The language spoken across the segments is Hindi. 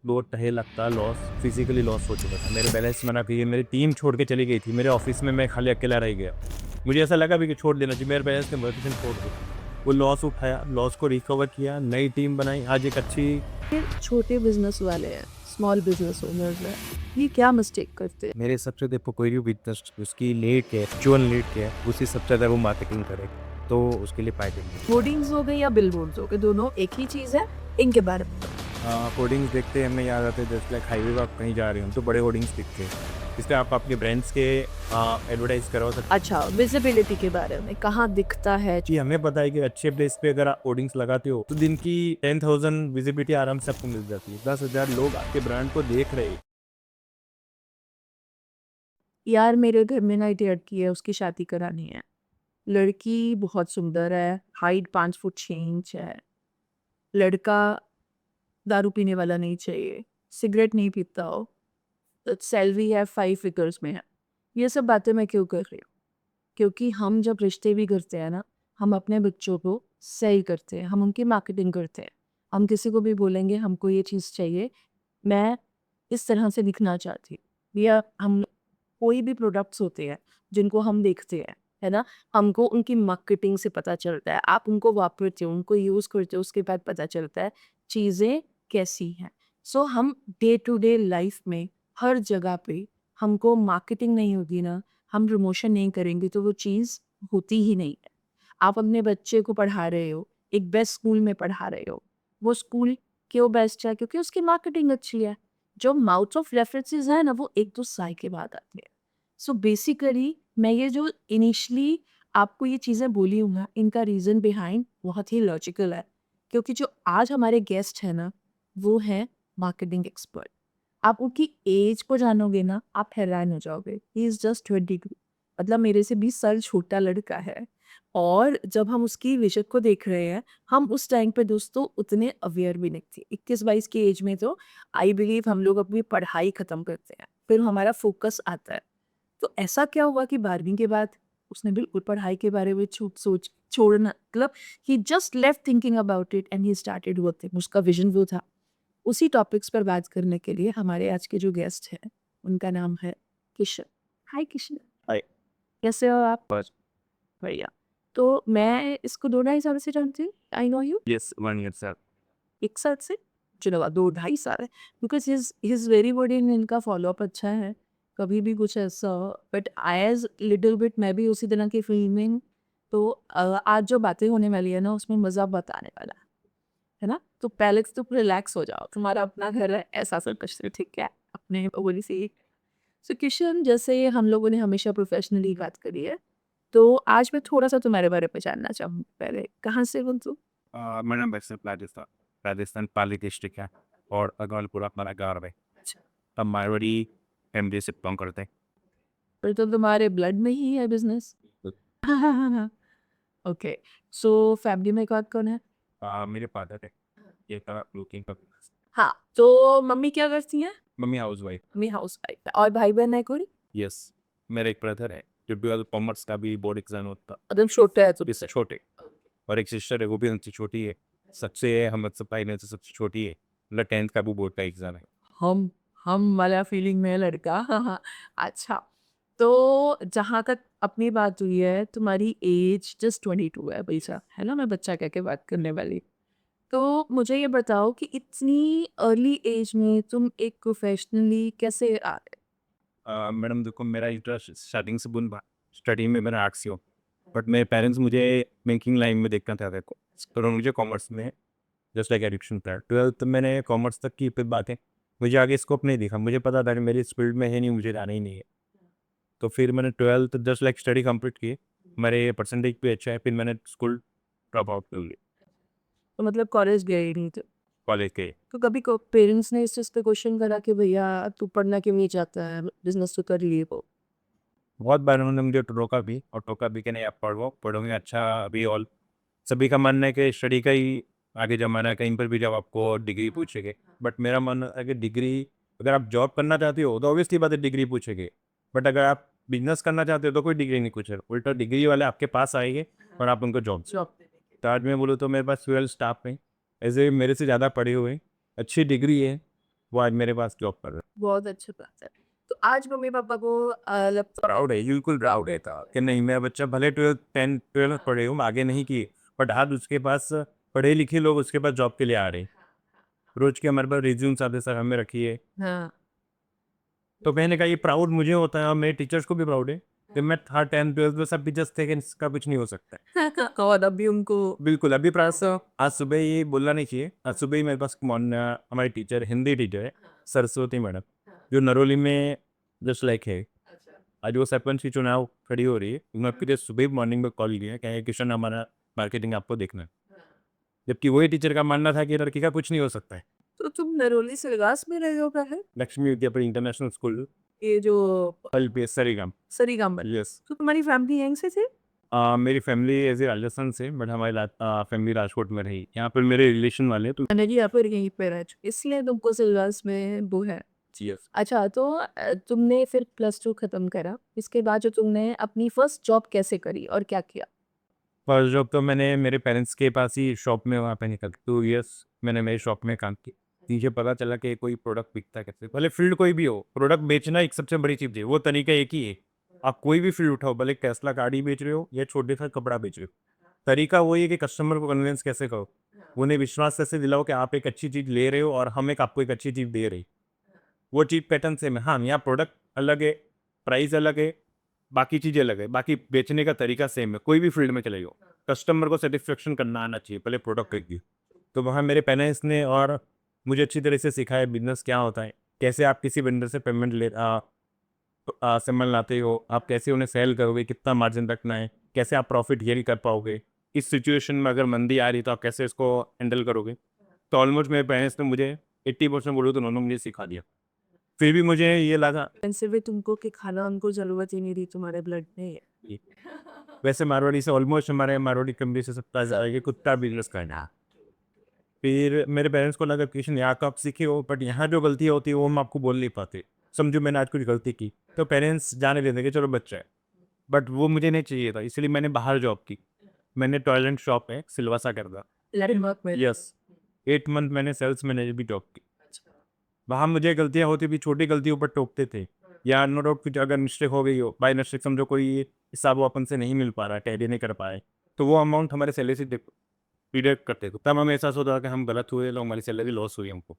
दो ढाई लाख का लॉस, फिजिकली लॉस हो चुका था। मेरे बैलेंस मना कि मेरी टीम छोड़ के चली गई थी। मेरे ऑफिस में मैं खाली अकेला रह गया। मुझे ऐसा लगा भी कि छोड़ देना चाहिए, मेरे बैलेंस ने मोटिवेशन छोड़ दी। वो लॉस उठाया, लॉस को रिकवर किया, नई टीम बनाई, आज एक अच्छी। फिर छोटे बिजनेस वाले हैं, स्मॉल बिजनेस ओनर्स हैं, ये क्या मिस्टेक करते हैं? मेरे सबसे देखो, कोई भी बिजनेस उसकी लीड क्या है, एक्चुअल लीड क्या है, उसी सबसे ज़्यादा वो मार्केटिंग करे तो उसके लिए फायदे नहीं। होर्डिंग्स हो गए या बिलबोर्ड्स हो गए, दोनों एक ही चीज है, इनके बारे में बताओ। होर्डिंग्स देखते हैं, हमें याद आते हैं जस्ट लाइक हाईवे पर आप कहीं जा रहे हो तो बड़े होर्डिंग्स दिखते हैं, इसलिए आप अपने ब्रांड्स के एडवर्टाइज करवा सकते अच्छा, विजिबिलिटी के बारे में कहाँ दिखता है? हैं। जी, हमें पता है कि अच्छे प्लेस पे अगर आप होर्डिंग्स लगाते हो तो दिन की 10,000 विजिबिलिटी आराम से आपको मिल जाती है। 10,000 लोग आपके ब्रांड को देख रहे हैं। यार मेरे घर में ना एक लड़की है, उसकी शादी करानी है। लड़की बहुत सुंदर है, हाइट 5 फुट 6 इंच है। लड़का दारू पीने वाला नहीं चाहिए, सिगरेट नहीं पीता हो, सैलरी है 5 फिगर्स में है। ये सब बातें मैं क्यों कर रही हूँ? क्योंकि हम जब रिश्ते भी करते हैं ना, हम अपने बच्चों को सही करते हैं, हम उनकी मार्केटिंग करते हैं। हम किसी को भी बोलेंगे हमको ये चीज़ चाहिए, मैं इस तरह से दिखना चाहती हूँ, या हम कोई भी प्रोडक्ट्स होते हैं जिनको हम देखते हैं, है ना? हमको उनकी मार्केटिंग से पता चलता है। आप उनको वापरते हो, उनको यूज़ करते हो, उसके बाद पता चलता है चीज़ें कैसी हैं। सो हम डे टू डे लाइफ में हर जगह पे हमको मार्केटिंग नहीं होगी ना, हम प्रमोशन नहीं करेंगे तो वो चीज़ होती ही नहीं है। आप अपने बच्चे को पढ़ा रहे हो, एक बेस्ट स्कूल में पढ़ा रहे हो, वो स्कूल क्यों बेस्ट है? क्योंकि उसकी मार्केटिंग अच्छी है। जो माउथ ऑफ रेफरेंसेस है ना, वो 1-2 साल के बाद आते हैं। सो बेसिकली मैं ये जो इनिशियली आपको ये चीज़ें बोली हूँ ना, इनका रीज़न बिहाइंड बहुत ही लॉजिकल है। क्योंकि जो आज हमारे गेस्ट हैं ना, वो हैं मार्केटिंग एक्सपर्ट। आप उनकी एज को जानोगे ना, आप हैरान हो जाओगे। ही इज़ जस्ट 22, मतलब मेरे से 20 साल छोटा लड़का है। और जब हम उसकी विज़न को देख रहे हैं, हम उस टाइम पे दोस्तों उतने अवेयर भी नहीं थे। 21-22 की एज में तो आई बिलीव हम लोग अपनी पढ़ाई ख़त्म करते हैं, फिर हमारा फ़ोकस आता है। तो ऐसा क्या हुआ कि 12वीं के बाद उसने बिल्कुल पढ़ाई के बारे में सोच छोड़ना, मतलब he just left thinking about it and he started working. उसका विज़न वो था। उसी टॉपिक्स पर बात करने के लिए हमारे आज के जो गेस्ट हैं, उनका नाम है किशन। हाय किशन, हाय। कैसे हो आप? बस। बढ़िया। तो मैं इसको 2 ढाई साल से जानती हूँ। I know you. Yes, 1 year sir. 1 साल से? चलो 2 ढाई साल है, because he is very good in, इनका फ़ॉलो-अप अच्छा है। कभी भी कुछ ऐसा, बट एज़ लिटिल बिट मैं भी उसी तरह की फ़ील्ड में हूँ। तो आज जो बातें होने वाली है ना, उसमें मज़ा बहुत आने वाला है ना? तो पहले तो तुम रिलैक्स हो जाओ, तुम्हारा अपना घर है, ऐसा सब कुछ तो ठीक है, अपने बोली सी। सो किशन, जैसे हम लोगों ने हमेशा प्रोफ़ेशनली बात करी है, तो आज मैं थोड़ा-सा तुम्हारे बारे में जानना चाहूँगी पहले। कहाँ से हो तुम? मेरा वैसे राजस्थान, राजस्थान पाली डिस्ट्रिक्ट है और अगलपुरा हमारा गाँव है। अच्छा, हम मारवाड़ी फैमिली से बिलोंग करते हैं। फिर तो तुम्हारे ब्लड में ही है बिज़नेस। ओके, सो फैमिली में कौन-कौन है? मेरे फादर है, ये था कुकिंग का बिजनेस। हाँ, तो मम्मी क्या करती हैं? Mummy housewife. मम्मी हाउसवाइफ है, और भाई-बहन है कोई? यस, मेरा एक ब्रदर है जो 12 कॉमर्स का भी बोर्ड एग्जाम होता। एकदम छोटा है इससे तुमसे? छोटे। और एक सिस्टर है, वो भी उनसे छोटी है। सबसे हम सब भाई में से सबसे छोटी है, मतलब 10th का भी बोर्ड का एग्जाम है। हम हम वाला फीलिंग में है लड़का। हाँ, हाँ। अच्छा, तो जहाँ तक अपनी बात हुई है, तुम्हारी एज जस्ट 22 है भैया, है ना? मैं बच्चा कह के बात करने वाली। तो मुझे ये बताओ कि इतनी अर्ली एज में तुम एक प्रोफ़ेशनली कैसे आ गए? मैडम देखो, मेरा इंटरेस्ट स्टार्टिंग से बुन स्टडी में मेरा आर्ट्स ही हो, बट मेरे पेरेंट्स मुझे बैंकिंग लाइन में देखना चाहते थे, तो उन्होंने मुझे कॉमर्स में जस्ट लाइक एडिक्शन था। 12th मैंने कॉमर्स तक की, फिर बातें मुझे आगे स्कोप नहीं दिखा। मुझे पता था कि मेरी इस फील्ड में है नहीं, मुझे जाना ही नहीं है। तो फिर मैंने 12th just like study complete की। मेरे परसेंटेज भी अच्छा है, फिर मैंने स्कूल ड्रॉप आउट कर लिया, तो मतलब कॉलेज गए ही नहीं थे। कॉलेज के। तो कभी को पेरेंट्स ने इस चीज़ पे क्वेश्चन करा कि भैया तू पढ़ना क्यों नहीं चाहता है? बिज़नेस तो कर लिए वो। बहुत बार उन्होंने मुझे रोका भी, और टोका भी कि नहीं आप पढ़ो, पढ़ोगे अच्छा। अभी ऑल सभी का मानना है कि स्टडी का ही आगे ज़माना है, कहीं पर भी जब आपको डिग्री पूछेंगे। बट मेरा मानना है कि डिग्री, अगर आप जॉब करना चाहते हो तो ऑब्वियसली बात है डिग्री पूछेंगे। बट अगर आप बिजनेस करना चाहते हो तो कोई डिग्री नहीं पूछेगा, उल्टा डिग्री वाले आपके पास आएंगे और आप उनको जॉब। जॉब पे तो आज मैं बोलूँ तो मेरे पास 12 स्टाफ हैं, ऐसे मेरे से ज़्यादा पढ़े हुए हैं, अच्छी डिग्री है, वो आज मेरे पास जॉब कर रहा है। बहुत अच्छी बात है। तो आज मम्मी पापा को प्राउड है, बिल्कुल प्राउड है था कि नहीं मेरा बच्चा भले 12th पढ़े हो आगे नहीं किए, बट आज उसके पास पढ़े लिखे लोग उसके पास जॉब के लिए आ रहे हैं। रोज के हमारे पास रिज्यूम्स आते सर हमें रखिए। हाँ तो मैंने कहा ये प्राउड मुझे होता है और मेरे टीचर्स को भी प्राउड है कि मैं था 10th 12th में सब भी जस्ट थे कि इसका कुछ नहीं हो सकता है। और अभी उनको बिल्कुल अभी प्रास आज सुबह ये बोलना नहीं चाहिए। आज सुबह ही मेरे पास हमारी टीचर हिंदी टीचर है सरस्वती मैडम, जो नरोली में जस्ट लाइक है। आज वो सरपंच की चुनाव खड़ी हो रही है, उन्होंने फिर सुबह मॉर्निंग में कॉल किया कि किशन हमारा मार्केटिंग आपको देखना है। जबकि वही टीचर का मानना था कि लड़की का कुछ नहीं हो सकता है। तो तुम नरोली सिलगास में रहे हो पहले? लक्ष्मी विद्यापीठ इंटरनेशनल स्कूल ये जो LPS सरीगाम। सरीगाम में। यस। तो तुम्हारी फैमिली यहीं से थी? मेरी फैमिली एज ए राजस्थान से, बट हमारी फैमिली राजकोट में रही। यहाँ पर मेरे रिलेशन वाले तो मैंने जी यहाँ पर यहीं पे रह इसलिए तुमको सिलगास में वो है। यस। अच्छा तो तुमने फिर +2 खत्म करा, इसके बाद जो तुमने अपनी फर्स्ट जॉब कैसे करी और क्या किया? फर्स्ट जॉब तो मैंने मेरे पेरेंट्स के पास ही शॉप में वहाँ पे निकल 2 इयर्स मैंने मेरी शॉप में काम किया। मुझे पता चला कि कोई प्रोडक्ट बिकता है कैसे, भले फील्ड कोई भी हो, प्रोडक्ट बेचना एक सबसे बड़ी चीज़ है। वो तरीका एक ही है, आप कोई भी फील्ड उठाओ, भले टेस्ला गाड़ी बेच रहे हो या छोटे सा कपड़ा बेच रहे हो, तरीका वही है कि कस्टमर को कन्विंस कैसे करो, उन्हें विश्वास कैसे दिलाओ कि आप एक अच्छी चीज़ ले रहे हो और हम एक आपको एक अच्छी चीज़ दे रहे हैं। वो चीज़ पैटर्न सेम है। हाँ, यहाँ प्रोडक्ट अलग है, प्राइस अलग है, बाकी चीज़ें अलग है, बाकी बेचने का तरीका सेम है। कोई भी फील्ड में चले जाओ, कस्टमर को सेटिस्फेक्शन करना आना चाहिए, पहले प्रोडक्ट की। तो वहाँ मेरे पेरेंट्स ने और मुझे अच्छी तरह से सिखाया बिज़नेस क्या होता है, कैसे आप किसी वेंडर से पेमेंट सामान लाते हो, आप कैसे उन्हें सेल करोगे, कितना मार्जिन रखना है, कैसे आप प्रॉफिट गेन कर पाओगे, इस सिचुएशन में अगर मंदी आ रही है तो आप कैसे इसको हैंडल करोगे। तो ऑलमोस्ट मेरे पेरेंट्स ने मुझे 80% बोलो तो उन्होंने मुझे सिखा दिया। फिर भी मुझे ये लगा ऐसे भी तुमको कि खाना उनको ज़रूरत ही नहीं रही, तुम्हारे ब्लड में है। कि वैसे मारवाड़ी से ऑलमोस्ट हमारे मारवाड़ी कम्युनिटी से सबका ज़्यादा ये कुत्ता बिजनेस करना। फिर मेरे पेरेंट्स को लगा कि यहाँ तो आप सीखे हो, बट यहाँ जो गलतियाँ होती है वो हम आपको बोल नहीं पाते। समझो मैंने आज कुछ गलती की तो पेरेंट्स जाने देते कि चलो बच्चा है, बट वो मुझे नहीं चाहिए था, इसलिए मैंने बाहर जॉब की। मैंने टॉयलेट शॉप है सिलवासा करता। लैंडमार्क में। यस। 8 मंथ मैंने सेल्स मैनेजर भी जॉब की। वहाँ मुझे गलतियाँ होती थी, छोटी गलतियों पर टोकते थे, या नो डाउट कुछ अगर मिस्टेक हो गई हो, बाई मिस्टेक समझो कोई हिसाब वो अपन से नहीं मिल पा रहा है, टैली नहीं कर पाए, तो वो अमाउंट हमारे सैलरी से डिडक्ट करते थे। तब हमें एहसास होता था कि हम गलत हुए, लोग हमारी सैलरी लॉस हुई हमको।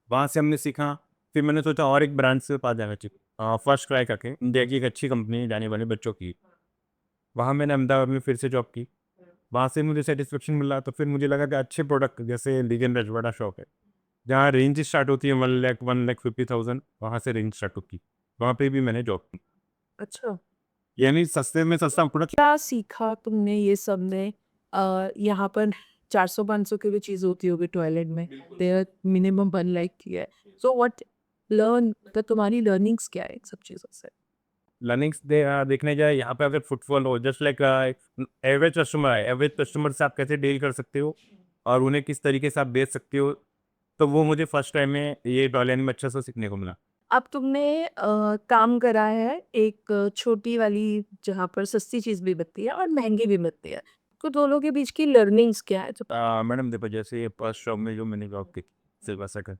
वहाँ से हमने सीखा। फिर मैंने सोचा और एक ब्रांच से पास जाना चाहिए, फर्स्ट क्राई करके इंडिया की एक अच्छी कंपनी जाने वाले बच्चों की। वहाँ मैंने अहमदाबाद में फिर से जॉब की। वहाँ से मुझे सेटिस्फेक्शन मिला, तो फिर मुझे लगा कि अच्छे प्रोडक्ट जैसे लीगन रजवाड़ा शॉप है, जहाँ रेंज स्टार्ट होती है 1,50,000, वहाँ से रेंज स्टार्ट होती है। वहाँ पे भी मैंने जॉब की। अच्छा। यानी सस्ते में सस्ता प्रोडक्ट। क्या सीखा तुमने ये सब में? यहाँ पर 400-500 की भी चीज़ होती होगी टॉयलेट में, देयर मिनिमम 1 लाख की है। सो व्हाट लर्न तो तुम्हारी लर्निंग्स क्या है इन सब चीज़ों से? लर्निंग्स देखने जाए यहाँ पे, अगर फुटफॉल हो, जस्ट लाइक एवरेज कस्टमर है, एवरेज कस्टमर से आप कैसे डील कर सकते हो और उन्हें किस तरीके से आप बेच सकते हो, तो वो मुझे फर्स्ट टाइम में ये टॉयलेट में अच्छा सा सीखने को मिला। अब तुमने काम करा है एक छोटी वाली जहाँ पर सस्ती चीज़ भी मिलती है और महँगी भी मिलती है। तो दोनों के बीच की लर्निंग्स क्या है? मैडम देखो, जैसे फर्स्ट जॉब में जो मैंने जॉब की सिलवासा का,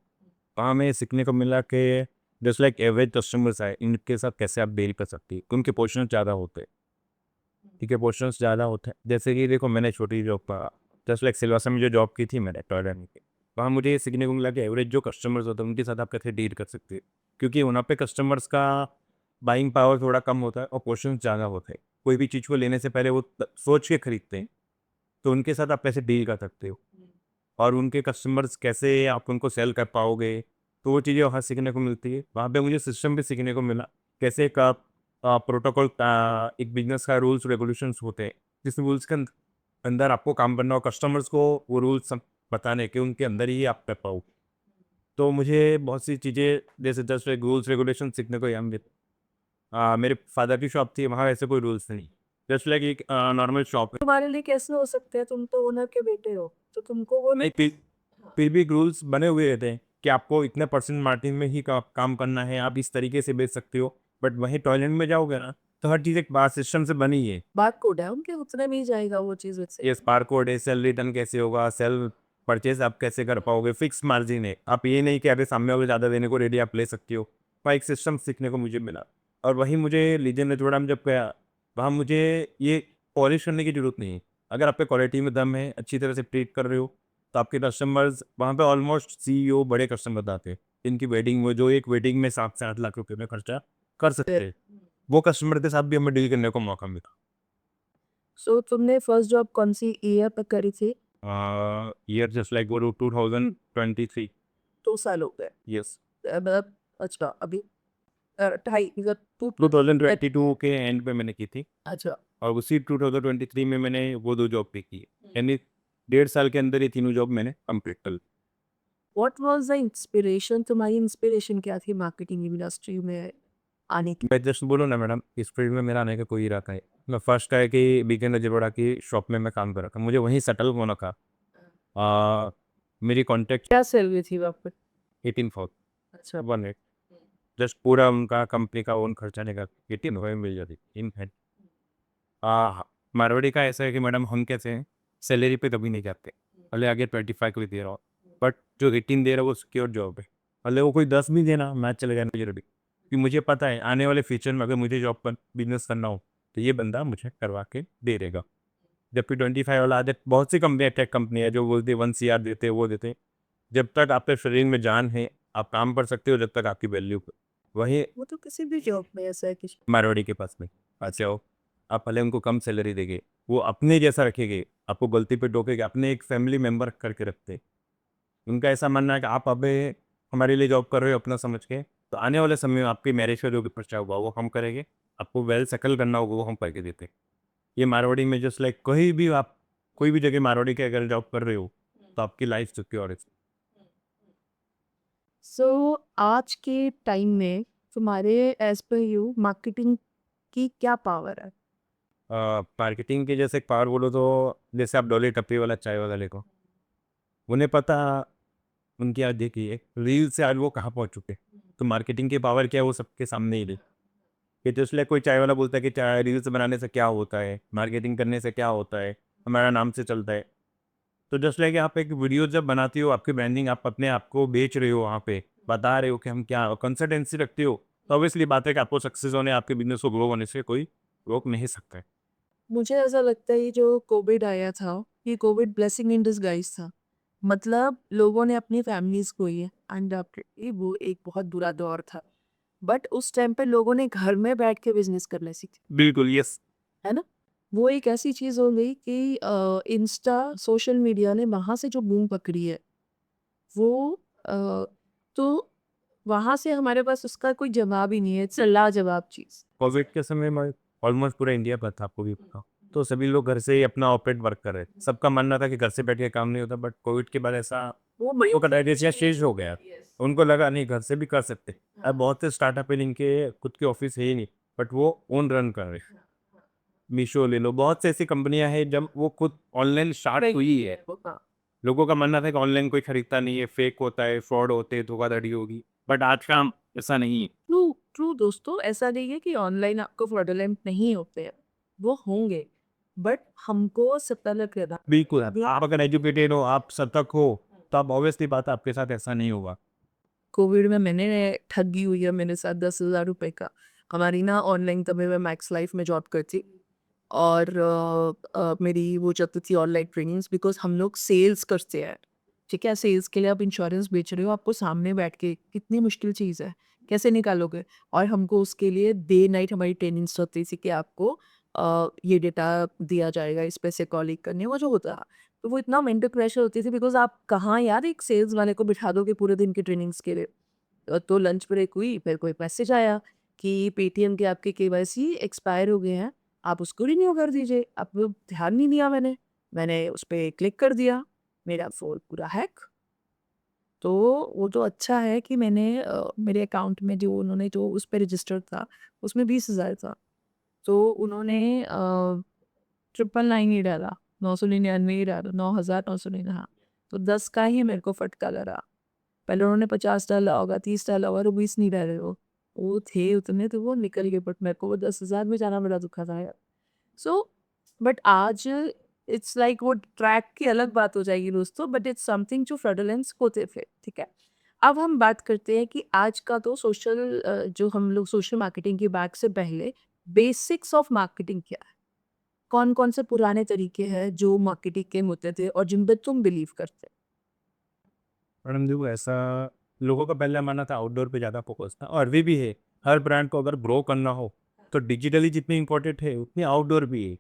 वहाँ हमें सीखने को मिला कि जस्ट लाइक एवरेज कस्टमर्स आए, इनके साथ कैसे आप डील कर सकती है, उनके पोर्शन ज़्यादा होते हैं। ठीक है, पोर्शंस ज़्यादा होते हैं। जैसे कि देखो मैंने छोटी जॉब का जस्ट लाइक सिलवासा में जो जॉब की थी मैंने टॉयलेट में, वहाँ मुझे ये सीखने को मिला कि एवरेज जो कस्टमर्स होते हैं उनके साथ आप कैसे डील कर सकते हैं, क्योंकि वहाँ पे कस्टमर्स का बाइंग पावर थोड़ा कम होता है और पोर्शन ज़्यादा होते हैं। कोई भी चीज़ को लेने से पहले वो सोच के खरीदते हैं, तो उनके साथ आप कैसे डील कर सकते हो और उनके कस्टमर्स कैसे आप उनको सेल कर पाओगे, तो वो चीज़ें वहाँ सीखने को मिलती है। वहाँ पे मुझे सिस्टम भी सीखने को मिला, कैसे एक प्रोटोकॉल एक बिजनेस का रूल्स रेगुलेशंस होते हैं, जिस रूल्स के अंदर आपको काम करना और कस्टमर्स को वो रूल्स बताने के उनके अंदर ही आप कर पाओ। तो मुझे बहुत सी चीज़ें जैसे जस्ट एक रूल्स रेगुलेशन सीखने को यहाँ मिले। मेरे फादर की शॉप थी, वहाँ ऐसे कोई रूल्स नहीं, जस्ट लाइक एक नॉर्मल शॉप है। तुम्हारे लिए कैसे हो सकते हैं? तुम तो ओनर के बेटे हो, तो तुमको वो नहीं, फिर भी रूल्स बने हुए रहते हैं कि आपको इतने परसेंट मार्जिन में ही काम करना है, आप इस तरीके से बेच सकते हो। बट वहीं टॉयलेट में जाओगे ना, तो हर चीज़ एक बार सिस्टम से बनी है। बारकोड है उनके, उतने में ही जाएगा वो चीज़ वैसे। ये बार कोड है, सेल रिटर्न कैसे होगा, सेल परचेज आप कैसे कर पाओगे, फिक्स मार्जिन है, आप ये नहीं कि अगर सामने वाले ज़्यादा देने को रेडी आप ले सकते हो। वहाँ एक सिस्टम सीखने को मुझे मिला और वहीं मुझे लीजेंड रजवाड़ा में जब गया, वहाँ मुझे ये पॉलिश करने की ज़रूरत नहीं है। अगर आप पे क्वालिटी में दम है, अच्छी तरह से ट्रीट कर रहे हो, तो आपके कस्टमर्स वहाँ पे ऑलमोस्ट सीईओ बड़े कस्टमर आते हैं। इनकी वेडिंग में जो एक वेडिंग में 7 से 8 लाख रुपए में खर्चा कर सकते हैं। वो कस्टमर के साथ भी हमें डील करने को मौका मिला। सो तुमने फर्स्ट जॉब कौन सी ईयर पर करी थी? ईयर जस्ट लाइक वो 2023। 2 साल हो गए। यस। मतलब अच्छा अभी 2.5 मतलब 2022 के एंड पे मैंने की थी अच्छा। और उसी 2023 में मैंने वो 2 जॉब भी की। यानी 1.5 साल के अंदर ये तीनों जॉब मैंने कंप्लीट कर ली। What was the inspiration? तुम्हारी इंस्पिरेशन क्या थी मार्केटिंग इंडस्ट्री में आने की? मैं जस्ट बोलूँ ना मैडम, इस फील्ड में मेरा आने का कोई इरादा है। मैं फर्स्ट है कि बीकेन रजवाड़ा की शॉप में मैं काम कर रहा था, मुझे वहीं सेटल होना था। मेरी कॉन्टैक्ट क्या सैलरी थी वहाँ पर? 18 फॉर अच्छा। 1 जस्ट पूरा उनका कंपनी का ओन खर्चा निकाल 18 में मिल जाती इन हैंड। मारवाड़ी का ऐसा है कि मैडम हम कैसे हैं, सैलरी पे कभी नहीं जाते। भले आगे 25 भी दे रहा हो, बट जो 18 दे रहा है वो सिक्योर जॉब है। भले वो कोई 10 भी देना, मैं चले जाना मुझे रेडी, क्योंकि मुझे पता है आने वाले फ्यूचर में अगर मुझे जॉब पर बिजनेस करना हो तो ये बंदा मुझे करवा के दे देगा। जबकि 25 वाला आदत बहुत सी कंपनियाँ, टेक कंपनी है जो बोलती है 1 CR देते हैं, वो देते हैं। जब तक आपके शरीर में जान है, आप काम कर सकते हो, जब तक आपकी वैल्यू। वही वो तो किसी भी जॉब में ऐसा है कि मारवाड़ी के पास में आ जाओ, आप भले उनको कम सैलरी देंगे, वो अपने जैसा रखेंगे, आपको गलती पे टोकेंगे, अपने एक फैमिली मेंबर करके रखते। उनका ऐसा मानना है कि आप अबे हमारे लिए जॉब कर रहे हो अपना समझ के, तो आने वाले समय में आपकी मैरिज का जो भी खर्चा होगा वो हम करेंगे, आपको वेल सेटल करना होगा वो हम करके देते। ये मारवाड़ी में जस्ट लाइक कहीं भी आप कोई भी जगह मारवाड़ी के अगर जॉब कर रहे हो तो आपकी लाइफ सिक्योर है। सो आज के टाइम में तुम्हारे एज पर यू मार्केटिंग की क्या पावर है? मार्केटिंग की जैसे पावर बोलो तो जैसे आप डोली टपरी वाला चाय वाला लेको, उन्हें पता उनकी आज देखिए रील से आज वो कहाँ पहुँच चुके हैं। तो मार्केटिंग की पावर क्या है वो सबके सामने ही है। कि तो इसलिए कोई चाय वाला बोलता है कि चाय रील्स बनाने से क्या होता है, मार्केटिंग करने से क्या होता है, हमारा नाम से चलता है। तो जस्ट लाइक आप एक वीडियो जब बनाती हो, आपकी ब्रांडिंग, आप अपने आप को बेच रहे हो, वहाँ पे बता रहे हो कि हम क्या, कंसिस्टेंसी रखते हो, तो ऑब्वियसली बात है कि आपको सक्सेस होने, आपके बिजनेस को ग्रो होने से कोई रोक नहीं सकता है। मुझे ऐसा लगता है ये जो कोविड आया था, ये कोविड ब्लेसिंग इन डिस्गाइज था। मतलब लोगों ने अपनी फैमिलीज को ही अनडॉप्टेडली वो एक बहुत बुरा दौर था, बट उस टाइम पे लोगों ने घर में बैठ के बिजनेस करना सीखा, बिल्कुल यस। है ना? वो एक ऐसी चीज हो गई कि इंस्टा सोशल मीडिया ने वहां से जो बूम पकड़ी है वो तो वहां से हमारे पास उसका कोई जवाब ही नहीं है। इट्स अ लाजवाब चीज। कोविड के समय में ऑलमोस्ट पूरा इंडिया पर था, आपको भी पता, तो सभी लोग घर से ही अपना ऑपरेट वर्क कर रहे थे। सबका मानना था कि घर से बैठ के काम नहीं होता, बट कोविड के बाद ऐसा वो वो क्राइटेरिया चेंज हो गया। उनको लगा नहीं घर से भी कर सकते। अब बहुत से स्टार्टअप है जिनके खुद के ऑफिस है ही नहीं, बट वो ओन रन कर रहे हैं। मीशो ले लो, बहुत सी ऐसी कंपनियां हैं जब वो खुद ऑनलाइन स्टार्ट हुई है। लोगों का मानना था कि ऑनलाइन कोई खरीदता नहीं है, फेक होता है, फ्रॉड होते हैं, धोखाधड़ी होगी, बट आज का ऐसा नहीं है। ट्रू ट्रू दोस्तों, ऐसा नहीं है कि ऑनलाइन आपको फ्रॉडुलेंट नहीं होते हैं, वो होंगे, बट हमको सतर्क रहना। बिल्कुल, आप अगर एजुकेटेड हो, आप सतर्क हो, तो आप ऑब्वियसली बात है आपके साथ ऐसा नहीं होगा। कोविड में मैंने ठगी हुई है मेरे साथ 10,000 रुपए का। हमारी ना ऑनलाइन, तभी मैं मैक्स लाइफ में जॉब करती और मेरी वो चलती थी ऑनलाइन ट्रेनिंग्स, बिकॉज हम लोग सेल्स करते हैं। ठीक है, सेल्स के लिए आप इंश्योरेंस बेच रहे हो, आपको सामने बैठ के कितनी मुश्किल चीज़ है, कैसे निकालोगे? और हमको उसके लिए डे नाइट हमारी ट्रेनिंग्स होती थी कि आपको ये डेटा दिया जाएगा, इस पे से कॉलिंग करनी है, वो जो होता है। तो वो इतना मेंटल प्रेशर होती थी, बिकॉज आप कहाँ यार एक सेल्स वाले को बिठा दोगे पूरे दिन की ट्रेनिंग्स के लिए। तो लंच ब्रेक हुई, फिर कोई मैसेज आया कि पेटीएम के आपके केवाईसी एक्सपायर हो गए हैं, आप उसको रिन्यू कर दीजिए। अब वो ध्यान नहीं दिया मैंने उस पे क्लिक कर दिया, मेरा फ़ोन पूरा हैक। तो वो तो अच्छा है कि मैंने मेरे अकाउंट में जो उन्होंने जो उस पे रजिस्टर था, उसमें 20,000 था। तो उन्होंने 999 ही डाला, 999 ही डाला, 9,999, हाँ। तो 10 का ही मेरे को फटका लगा। पहले उन्होंने 50 डाला होगा, 30 डाला होगा, तो 20 नहीं डाले वो थे उतने, तो वो निकल गए, बट मेरे को वो 10,000 में जाना बड़ा दुखा था यार। सो बट आज इट्स लाइक वो ट्रैक की अलग बात हो जाएगी दोस्तों, बट इट्स समथिंग जो फ्रॉडुलेंस होते थे, ठीक है। अब हम बात करते हैं कि आज का तो सोशल जो हम लोग सोशल मार्केटिंग की बात से पहले बेसिक्स ऑफ मार्केटिंग क्या है? कौन-कौन से पुराने तरीके हैं जो मार्केटिंग के होते थे और जिन पे तुम बिलीव करते? मैडम देखो ऐसा, लोगों का पहले मानना था आउटडोर पे ज़्यादा फोकस था और अभी भी है। हर ब्रांड को अगर ग्रो करना हो तो डिजिटली जितनी इम्पोर्टेंट है उतनी आउटडोर भी है।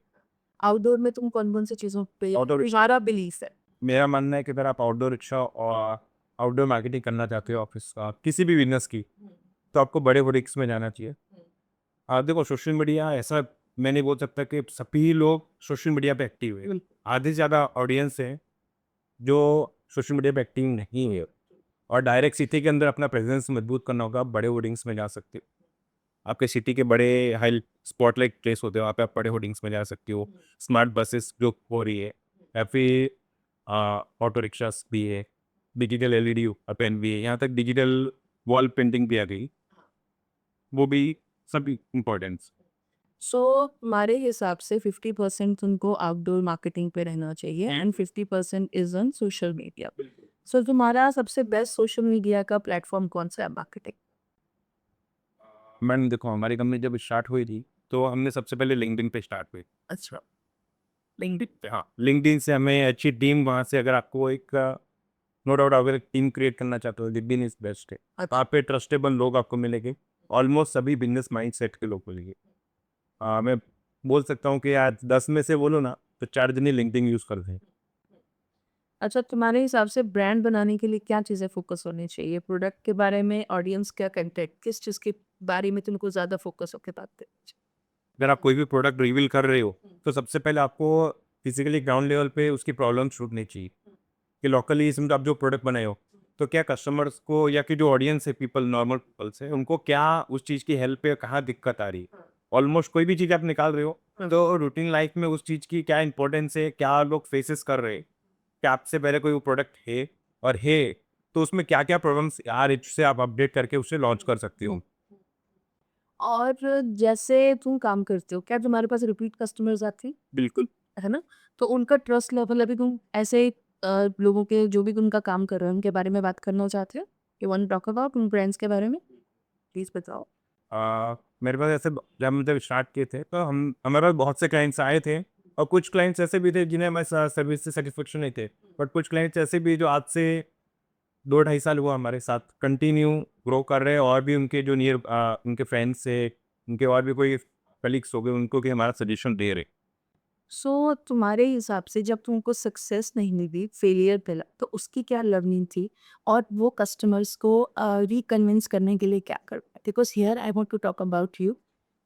आउटडोर में तुम कौन-कौन सी चीज़ों पे आउटडोर तुम्हारा बिलीफ है? मेरा मानना है कि अगर आप आउटडोर रिक्शा और आउटडोर मार्केटिंग करना चाहते हो ऑफिस का किसी भी बिजनेस की, तो आपको बड़े रिस्क में जाना चाहिए। आप देखो सोशल मीडिया ऐसा, मैं नहीं बोल सकता कि सभी लोग सोशल मीडिया पे एक्टिव है। आधे से ज़्यादा ऑडियंस है जो सोशल मीडिया पे एक्टिव नहीं है। और डायरेक्ट सिटी के अंदर अपना प्रेजेंस मजबूत करना होगा, आप बड़े होर्डिंग्स में जा सकते हो। आपके सिटी के बड़े हाई स्पॉटलाइट प्लेस होते हो, वहाँ पे आप बड़े होर्डिंग्स में जा सकते हो। स्मार्ट बसेस जो हो रही है, या फिर ऑटो रिक्शास भी है, डिजिटल एलईडी पेन भी है, यहाँ तक डिजिटल वॉल पेंटिंग भी आ गई, वो भी सभी इम्पोर्टेंस। सो हमारे हिसाब से 50% तुमको आउटडोर मार्केटिंग पे रहना चाहिए and 50% is on social media. So तुम्हारा सबसे बेस्ट सोशल मीडिया का प्लेटफ़ॉर्म कौन-सा है मार्केटिंग? मैंने देखो हमारी कंपनी जब स्टार्ट हुई थी तो हमने सबसे पहले लिंक्डइन पे स्टार्ट हुई। अच्छा। लिंक्डइन पे, हाँ, लिंक्डइन से हमें अच्छी टीम, वहाँ से अगर आपको एक नो डाउट अगर एक टीम क्रिएट करना चाहते हो, लिंक्डइन इज बेस्ट है। वहाँ पे ट्रस्टेबल लोग आपको मिलेंगे, ऑलमोस्ट सभी बिजनेस माइंड सेट के लोग मिलेंगे। मैं बोल सकता हूँ कि आज 10 में से बोलो ना तो 4 जने लिंक्डइन यूज़ करते हैं। अच्छा, तुम्हारे हिसाब से ब्रांड बनाने के लिए क्या चीज़ें फ़ोकस होनी चाहिए? प्रोडक्ट के बारे में, ऑडियंस का कंटेंट, किस चीज़ के बारे में तुमको ज़्यादा फ़ोकस होके बात करनी चाहिए? अगर आप कोई भी प्रोडक्ट रिवील कर रहे हो तो सबसे पहले आपको फिजिकली ग्राउंड लेवल पे उसकी प्रॉब्लम ढूंढनी चाहिए कि लोकली इसमें आप जो प्रोडक्ट बनाए हो तो क्या कस्टमर्स को या कि जो ऑडियंस है, पीपल, नॉर्मल पीपल्स है, उनको क्या उस चीज़ की हेल्प है, कहाँ दिक्कत आ रही है। ऑलमोस्ट कोई भी चीज़ आप निकाल रहे हो तो रूटीन लाइफ में उस चीज़ की क्या इंपॉर्टेंस है, क्या लोग फेसेस कर रहे हैं, क्या आपसे पहले कोई वो प्रोडक्ट है, और है तो उसमें क्या क्या प्रॉब्लम्स आ रही जिससे आप अपडेट करके उसे लॉन्च कर सकते हो। और जैसे तुम काम करते हो, क्या तुम्हारे पास रिपीट कस्टमर्स आते हैं? बिल्कुल। है ना? तो उनका ट्रस्ट लेवल अभी तुम ऐसे लोगों के जो भी उनका काम कर रहे हो, उनके बारे में बात करना चाहते हो? You want to talk about उन ब्रांड्स के बारे में? प्लीज़ बताओ। मेरे पास ऐसे जब हम जब स्टार्ट किए थे तो हम हमारे पास बहुत से क्लाइंट्स आए थे, और कुछ क्लाइंट्स ऐसे भी थे जिन्हें हमारे सर्विस से सेटिस्फेक्शन नहीं थे, बट कुछ क्लाइंट्स ऐसे भी जो आज से 2 ढाई साल हुआ हमारे साथ कंटिन्यू ग्रो कर रहे हैं, और भी उनके जो उनके फ्रेंड्स से, उनके और भी कोई कलीग्स हो गए, उनको भी हमारा सजेशन दे रहे। सो तुम्हारे हिसाब से जब तुमको सक्सेस नहीं मिली, फेलियर मिला, तो उसकी क्या लर्निंग थी? और वो कस्टमर्स को रिकन्विंस करने के लिए क्या कर पाए? Because here I want to talk about you.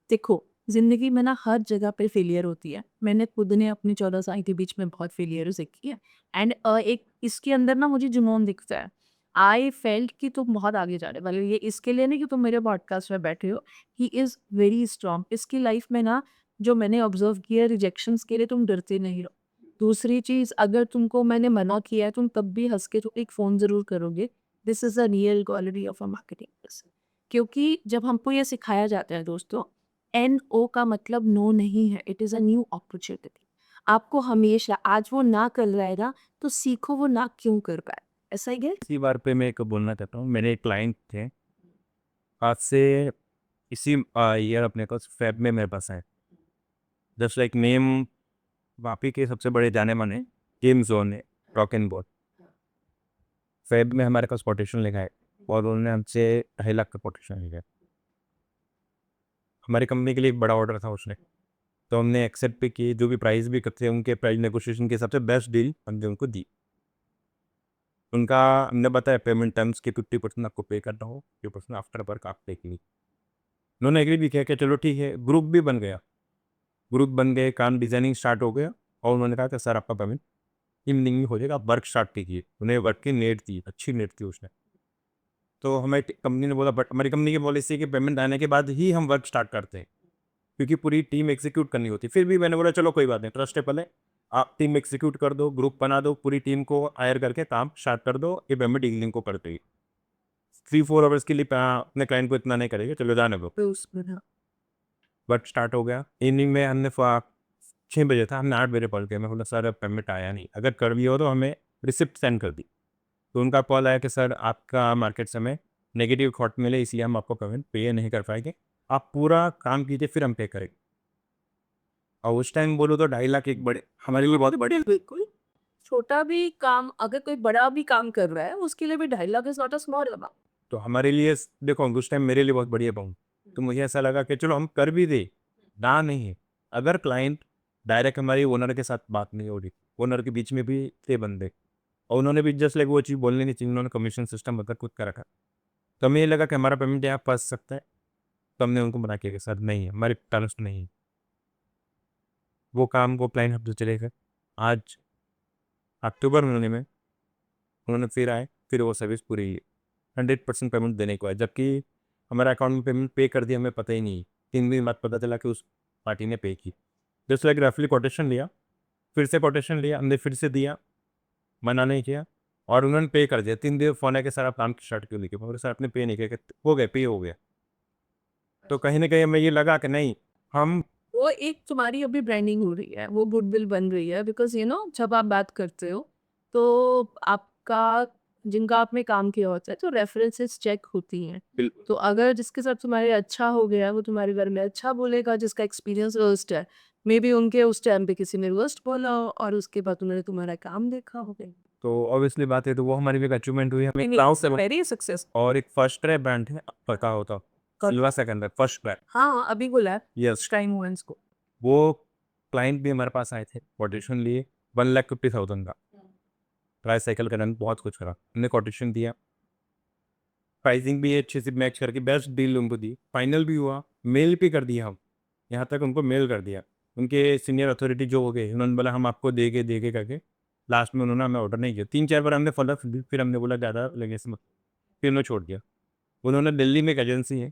देखो, ज़िंदगी में ना हर जगह पे फेलियर होती है। मैंने खुद ने अपनी 14 साल के बीच में बहुत फेलियर्स देखी है एंड एक इसके अंदर ना मुझे जुनून दिखता है। आई फेल्ट कि तुम बहुत आगे जा रहे हो। मतलब ये इसके लिए नहीं कि तुम मेरे पॉडकास्ट में बैठे हो। He is very strong. इसकी लाइफ में ना जो मैंने ऑब्ज़र्व किया है, रिजेक्शंस के लिए तुम डरते नहीं हो। दूसरी चीज़, अगर तुमको मैंने मना किया है, तुम तब भी हँस के तो एक फ़ोन ज़रूर करोगे। This is a real quality of a marketing person. क्योंकि जब हमको ये सिखाया जाता है दोस्तों, एनओ का मतलब नो नहीं है, it is a new opportunity. आपको हमेशा आज वो ना कर रहा है ना, तो सीखो वो ना क्यों कर रहा है। ऐसा ही है? इसी बार पे मैं एक बोलना चाहता हूँ, मेरे एक क्लाइंट थे, आज से इसी ईयर अपने पास फेब में मेरे पास आए। जस्ट लाइक नेम, वापी के सबसे बड़े जाने माने गेम जोन है, रॉक एंड बॉल। फेब में हमारे पास कोटेशन लिखा है और उन्होंने हमसे 2.5 लाख का कोटेशन लिखा है। हमारी कंपनी के लिए एक बड़ा ऑर्डर था उसने, तो हमने एक्सेप्ट भी किए, जो भी प्राइस भी करते हैं उनके प्राइस नेगोशिएशन के हिसाब से बेस्ट डील हमने उनको दी। उनका हमने बताया पेमेंट टर्म्स की 50% आपको पे करना हो, 50% आफ्टर वर्क आप पे की। उन्होंने एग्री भी किया कि चलो ठीक है, ग्रुप भी बन गया। ग्रुप बन गए, काम डिजाइनिंग स्टार्ट हो गया, और उन्होंने कहा कि सर आपका पेमेंट इवनिंग में हो जाएगा, आप वर्क स्टार्ट कीजिए। उन्हें वर्क की नेट दी, अच्छी नेट थी उसने। तो हमें कंपनी ने बोला, बट हमारी कंपनी की पॉलिसी है कि पेमेंट आने के बाद ही हम वर्क स्टार्ट करते हैं, क्योंकि पूरी टीम एग्जीक्यूट करनी होती है। फिर भी मैंने बोला चलो कोई बात नहीं, ट्रस्टेबल है, आप टीम एग्जीक्यूट कर दो, ग्रुप बना दो, पूरी टीम को हायर करके काम स्टार्ट कर दो, ये पेमेंट इवनिंग को कर देगी। 3-4 आवर्स के लिए अपने क्लाइंट को इतना नहीं करेंगे, चलो जाने दो। तो उसमें ना वर्क स्टार्ट हो गया, इवनिंग में हमने 6 बजे था, हमने 8 बजे कॉल किया। मैं बोला सर अब पेमेंट आया नहीं, अगर कर भी हो तो हमें रिसिप्ट सेंड कर दी। तो उनका कॉल आया कि सर आपका मार्केट समय नेगेटिव थॉट मिले, इसलिए हम आपको पेमेंट पे नहीं कर पाएंगे, आप पूरा काम कीजिए फिर हम पे करेंगे। और उस टाइम बोलो तो 2.5 लाख एक बड़े हमारे लिए बहुत बड़े। बिल्कुल। छोटा भी काम अगर कोई बड़ा भी काम कर रहा है, उसके लिए भी 2.5 lakh is not a small amount. तो हमारे लिए देखो उस टाइम मेरे लिए बहुत बड़ी अमाउंट। तो मुझे ऐसा लगा कि चलो हम कर भी दे, ना नहीं है। अगर क्लाइंट डायरेक्ट हमारी ओनर के साथ बात नहीं हो रही, ओनर के बीच में भी थे बंदे, और उन्होंने भी जस्ट लाइक वो चीज़ बोलनी नहीं चाहिए, उन्होंने कमीशन सिस्टम अगर कुछ कर रखा, तो हमें ये लगा कि हमारा पेमेंट यहाँ फंस सकता है। तो हमने उनको मना किया कि सर नहीं है, हमारे टर्म्स नहीं है। वो काम को क्लाइंट हफ्ते चले गए। आज अक्टूबर महीने में उन्होंने फिर आए, फिर वो सर्विस पूरी 100% पेमेंट देने को है, जबकि हमारे अकाउंट में पेमेंट पे कर दी, हमें पता ही नहीं। 3 दिन बाद पता चला कि उस पार्टी ने पे की। जस्ट लाइक रफली कोटेशन लिया, फिर से कोटेशन लिया, हमने फिर से दिया, मना नहीं किया, और उन्होंने पे कर दिया। 3 दिन फ़ोन है कि सर आप काम स्टार्ट क्यों नहीं किया? बोले सर आपने पे नहीं किया। कहते, हो गया, पे हो गया। तो कहीं न कहीं हमें ये लगा कि नहीं, हम वो एक तुम्हारी अभी ब्रांडिंग हो रही है, वो गुडविल बन रही है बिकॉज़ जब आप बात करते हो, तो आपका जिनका आपने काम किया होता है, तो रेफरेंसेस चेक होती हैं। बिल्कुल। तो अगर जिसके साथ तुम्हारे अच्छा हो गया, वो तुम्हारे बारे में अच्छा बोलेगा, जिसका एक्सपीरियंस वर्स्ट है, मेबी उनके उस टाइम पे किसी ने वर्स्ट बोला हो और उसके बाद उन्होंने तुम्हारा काम देखा होगा। तो ऑब्वियसली बात है, तो वो हमारी भी एक अचीवमेंट हुई। हमें क्लाउड से वेरी सक्सेस। और एक फर्स्ट क्राई ब्रांड है, पता हो तो, सिल्वा सेकंडर फर्स्ट क्राई। हाँ, अभी बोला है यस। टाइम वुमेन्स को। वो क्लाइंट भी हमारे पास आए थे, कोटेशन लिए 1,50,000 का। ट्राई साइकिल का रन बहुत कुछ करा, हमने कोटेशन दिया, प्राइसिंग भी अच्छे से मैच करके बेस्ट डील उनको दी, फाइनल भी हुआ, मेल भी कर दिया हम, यहाँ तक उनको मेल कर दिया। उनके सीनियर अथॉरिटी जो हो गए, उन्होंने बोला हम आपको देगे करके, लास्ट में उन्होंने हमें ऑर्डर नहीं किया। 3-4 बार हमने फॉलो, फिर हमने बोला ज़्यादा लगे इसमें, फिर उन्होंने छोड़ दिया। उन्होंने दिल्ली में एक एजेंसी है,